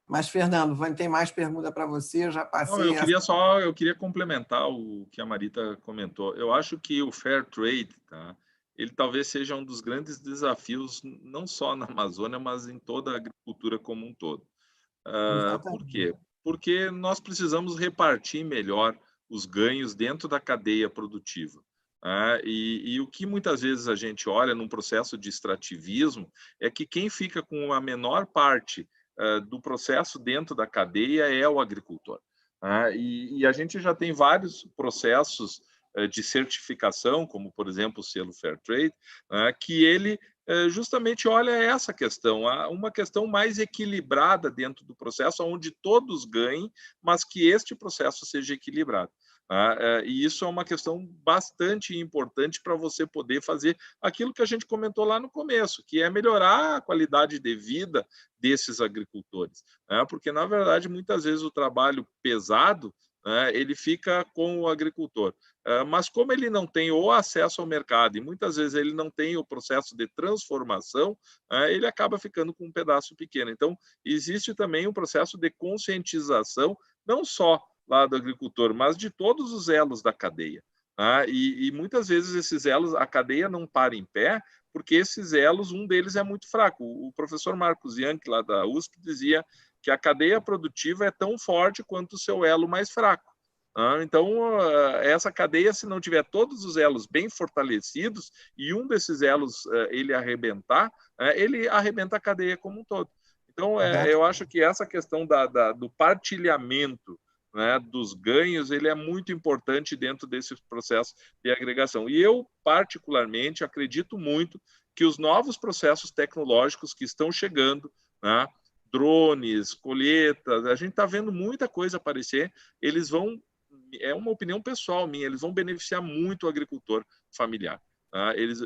Mas, Fernando, tem mais pergunta para você, eu já passei... Não, eu queria complementar o que a Marita comentou. Eu acho que o Fair Trade, tá, ele talvez seja um dos grandes desafios, não só na Amazônia, mas em toda a agricultura como um todo. Por quê? Porque nós precisamos repartir melhor os ganhos dentro da cadeia produtiva. E o que muitas vezes a gente olha num processo de extrativismo é que quem fica com a menor parte do processo dentro da cadeia é o agricultor. E a gente já tem vários processos de certificação, como, por exemplo, o selo Fair Trade, que ele justamente olha essa questão, uma questão mais equilibrada dentro do processo, onde todos ganhem, mas que este processo seja equilibrado. E isso é uma questão bastante importante para você poder fazer aquilo que a gente comentou lá no começo, que é melhorar a qualidade de vida desses agricultores. Porque, na verdade, muitas vezes o trabalho pesado, ele fica com o agricultor. Mas como ele não tem o acesso ao mercado e muitas vezes ele não tem o processo de transformação, ele acaba ficando com um pedaço pequeno. Então, existe também um processo de conscientização, não só lá do agricultor, mas de todos os elos da cadeia. E muitas vezes esses elos, a cadeia não para em pé, porque esses elos, um deles é muito fraco. O professor Marcos Yankee, lá da USP, dizia que a cadeia produtiva é tão forte quanto o seu elo mais fraco. Então, essa cadeia, se não tiver todos os elos bem fortalecidos e um desses elos ele arrebentar, ele arrebenta a cadeia como um todo. Então, eu acho que essa questão do partilhamento, dos ganhos, ele é muito importante dentro desse processo de agregação. E eu, particularmente, acredito muito que os novos processos tecnológicos que estão chegando, drones, colheitas, a gente está vendo muita coisa aparecer, eles vão, é uma opinião pessoal minha, eles vão beneficiar muito o agricultor familiar.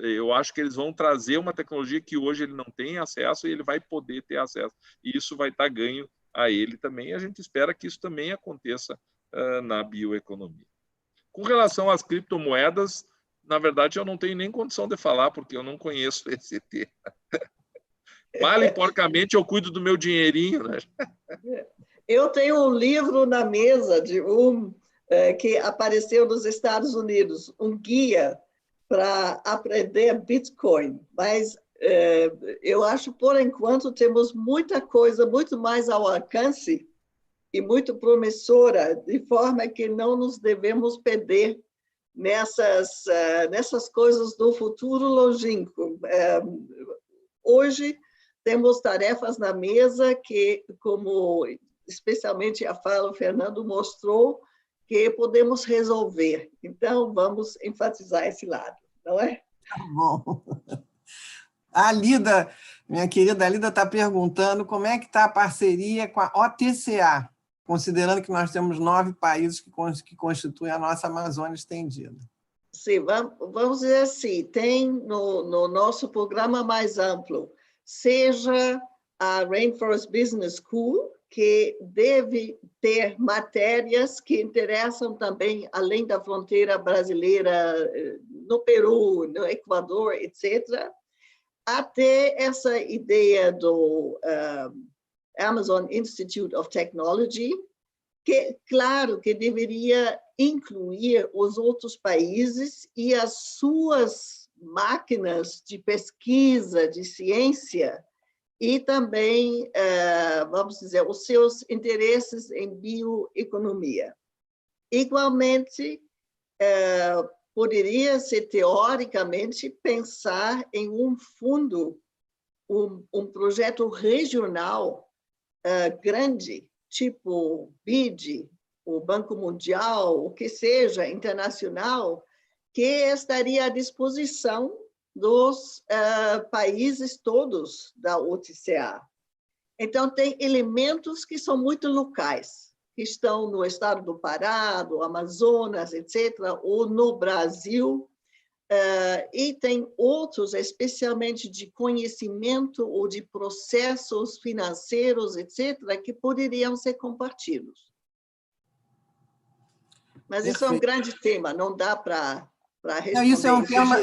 Eu acho que eles vão trazer uma tecnologia que hoje ele não tem acesso e ele vai poder ter acesso. E isso vai estar ganho a ele também. E a gente espera que isso também aconteça na bioeconomia. Com relação às criptomoedas, na verdade, eu não tenho nem condição de falar, porque eu não conheço esse tema. Vale, porcamente, eu cuido do meu dinheirinho, né? Eu tenho um livro na mesa de que apareceu nos Estados Unidos, um guia para aprender Bitcoin, mas eu acho, por enquanto, temos muita coisa, muito mais ao alcance e muito promissora, de forma que não nos devemos perder nessas coisas do futuro longínquo. Hoje, temos tarefas na mesa que, como especialmente a fala do Fernando mostrou, que podemos resolver. Então, vamos enfatizar esse lado, não é? Tá bom. A Lida, minha querida Lida, está perguntando como é que está a parceria com a OTCA, considerando que nós temos 9 países que constituem a nossa Amazônia estendida. Sim, vamos dizer assim, tem no nosso programa mais amplo, seja a Rainforest Business School, que deve ter matérias que interessam também, além da fronteira brasileira, no Peru, no Equador, etc., até essa ideia do Amazon Institute of Technology, que, claro, que deveria incluir os outros países e as suas máquinas de pesquisa, de ciência, e também, vamos dizer, os seus interesses em bioeconomia. Igualmente, poderia-se, teoricamente, pensar em um fundo, um projeto regional grande, tipo BID, o Banco Mundial, o que seja, internacional, que estaria à disposição dos países todos da OTCA. Então, tem elementos que são muito locais, que estão no estado do Pará, do Amazonas, etc., ou no Brasil, e tem outros, especialmente de conhecimento ou de processos financeiros, etc., que poderiam ser compartilhados. Mas isso é um grande tema, não dá para responder. Isso é um tema,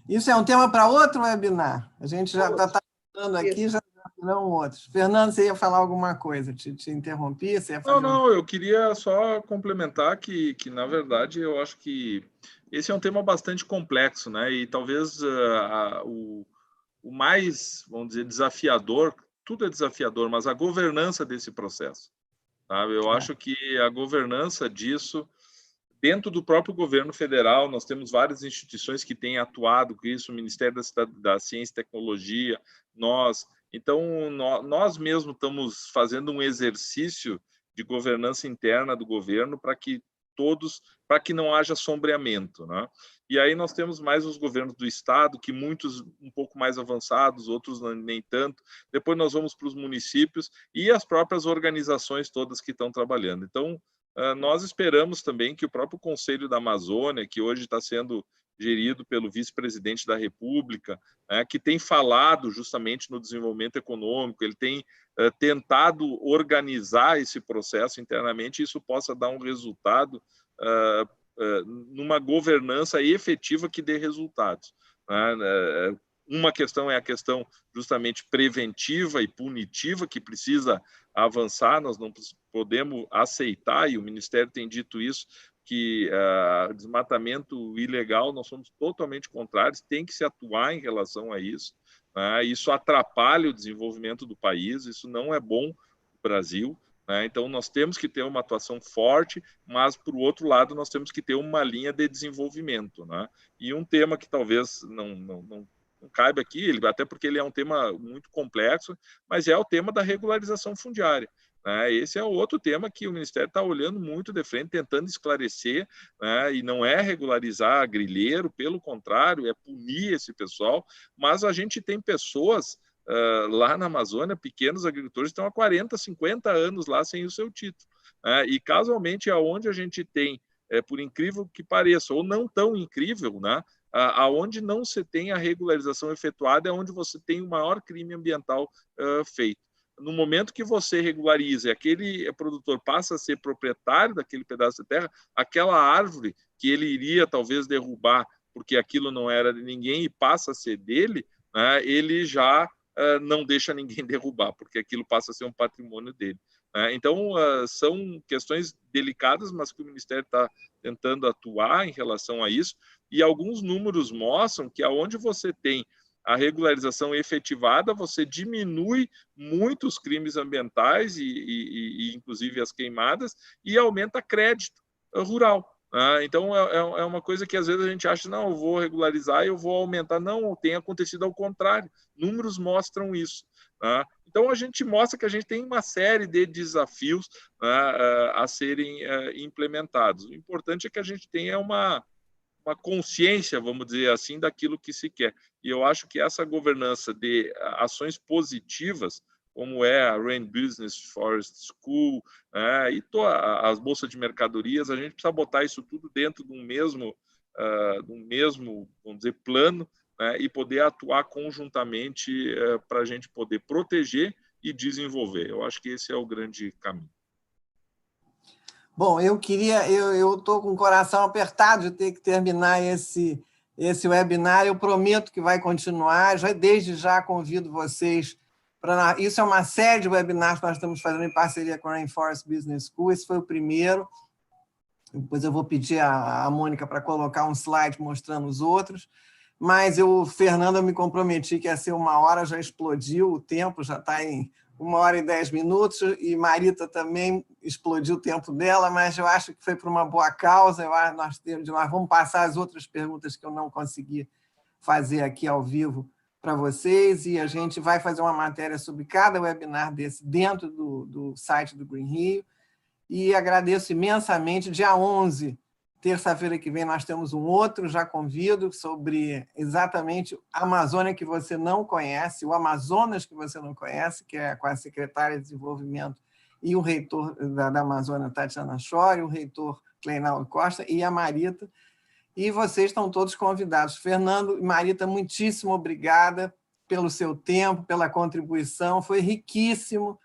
isso é um tema para outro webinar. A gente já está falando aqui, já não outros. Fernando, você ia falar alguma coisa? Te interrompi? Você ia fazer não, eu queria só complementar que, na verdade, eu acho que esse é um tema bastante complexo, né? E talvez o mais, vamos dizer, desafiador, tudo é desafiador, mas a governança desse processo. Sabe? Eu acho que a governança disso, dentro do próprio governo federal, nós temos várias instituições que têm atuado com isso, o Ministério da Ciência e Tecnologia, Então, nós mesmos estamos fazendo um exercício de governança interna do governo para que todos, para que não haja sombreamento, né? E aí nós temos mais os governos do estado, que muitos um pouco mais avançados, outros nem tanto. Depois nós vamos para os municípios e as próprias organizações todas que estão trabalhando. Então, nós esperamos também que o próprio Conselho da Amazônia, que hoje está sendo gerido pelo vice-presidente da República, que tem falado justamente no desenvolvimento econômico, ele tem tentado organizar esse processo internamente, e isso possa dar um resultado numa governança efetiva que dê resultados. Uma questão é a questão justamente preventiva e punitiva, que precisa avançar, nós não podemos aceitar, e o Ministério tem dito isso, que desmatamento ilegal, nós somos totalmente contrários, tem que se atuar em relação a isso. Isso atrapalha o desenvolvimento do país, isso não é bom para o Brasil. Então, nós temos que ter uma atuação forte, mas, por outro lado, nós temos que ter uma linha de desenvolvimento. E um tema que talvez não caiba aqui, até porque ele é um tema muito complexo, mas é o tema da regularização fundiária. Esse é outro tema que o Ministério está olhando muito de frente, tentando esclarecer, e não é regularizar grileiro, pelo contrário, é punir esse pessoal, mas a gente tem pessoas lá na Amazônia, pequenos agricultores, estão há 40, 50 anos lá sem o seu título. E casualmente é onde a gente tem, por incrível que pareça, ou não tão incrível, aonde não se tem a regularização efetuada é onde você tem o maior crime ambiental feito. No momento que você regulariza e aquele produtor passa a ser proprietário daquele pedaço de terra, aquela árvore que ele iria talvez derrubar porque aquilo não era de ninguém e passa a ser dele, ele já não deixa ninguém derrubar, porque aquilo passa a ser um patrimônio dele. Então, são questões delicadas, mas que o Ministério está tentando atuar em relação a isso, e alguns números mostram que aonde você tem a regularização efetivada, você diminui muito os crimes ambientais e inclusive as queimadas, e aumenta crédito rural. Então, é uma coisa que às vezes a gente acha, não, eu vou regularizar e eu vou aumentar. Não, tem acontecido ao contrário. Números mostram isso. Então, a gente mostra que a gente tem uma série de desafios a serem implementados. O importante é que a gente tenha uma consciência, vamos dizer assim, daquilo que se quer. E eu acho que essa governança de ações positivas, como é a Rain Business Forest School, e as bolsas de mercadorias, a gente precisa botar isso tudo dentro de um mesmo, vamos dizer, plano, e poder atuar conjuntamente para a gente poder proteger e desenvolver. Eu acho que esse é o grande caminho. Bom, eu estou com o coração apertado de ter que terminar esse webinar. Eu prometo que vai continuar. Desde já convido vocês para... Isso é uma série de webinars que nós estamos fazendo em parceria com a Rainforest Business School. Esse foi o primeiro. Depois eu vou pedir a Mônica para colocar um slide mostrando os outros. Mas Fernando, eu me comprometi que ia ser 1 hora, já explodiu o tempo, já está em 1 hora e 10 minutos, e Marita também explodiu o tempo dela, mas eu acho que foi por uma boa causa. Nós vamos passar as outras perguntas que eu não consegui fazer aqui ao vivo para vocês, e a gente vai fazer uma matéria sobre cada webinar desse dentro do site do Green Rio, e agradeço imensamente. Dia 11, terça-feira que vem, nós temos um outro, já convido, sobre exatamente a Amazônia que você não conhece, o Amazonas que você não conhece, que é com a secretária de Desenvolvimento e o reitor da Amazônia, Tatiana Chori, o reitor Cleinaldo Costa e a Marita. E vocês estão todos convidados. Fernando e Marita, muitíssimo obrigada pelo seu tempo, pela contribuição, foi riquíssimo.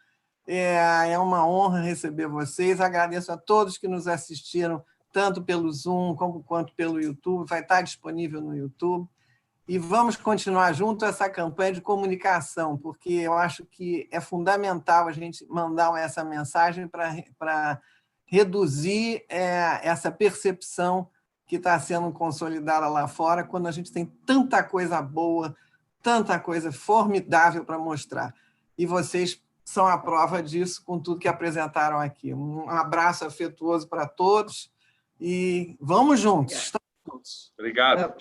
É uma honra receber vocês. Agradeço a todos que nos assistiram, tanto pelo Zoom quanto pelo YouTube, vai estar disponível no YouTube. E vamos continuar junto essa campanha de comunicação, porque eu acho que é fundamental a gente mandar essa mensagem para reduzir essa percepção que está sendo consolidada lá fora, quando a gente tem tanta coisa boa, tanta coisa formidável para mostrar. E vocês são a prova disso com tudo que apresentaram aqui. Um abraço afetuoso para todos. E vamos juntos. Estamos juntos. Obrigado.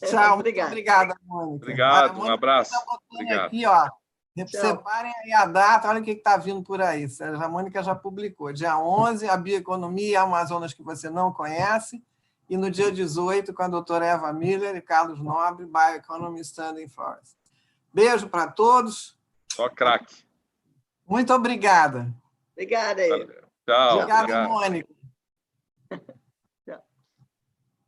Tchau. Obrigada, Mônica. Obrigado, um abraço. Obrigado. Aqui, ó, Separem aí a data, olha o que está vindo por aí. A Mônica já publicou. Dia 11, a Bioeconomia Amazonas que você não conhece, e no dia 18, com a doutora Eva Miller e Carlos Nobre, Bioeconomy Standing Force. Beijo para todos. Só craque. Muito obrigada. Obrigada. Tchau. Obrigada, Mônica.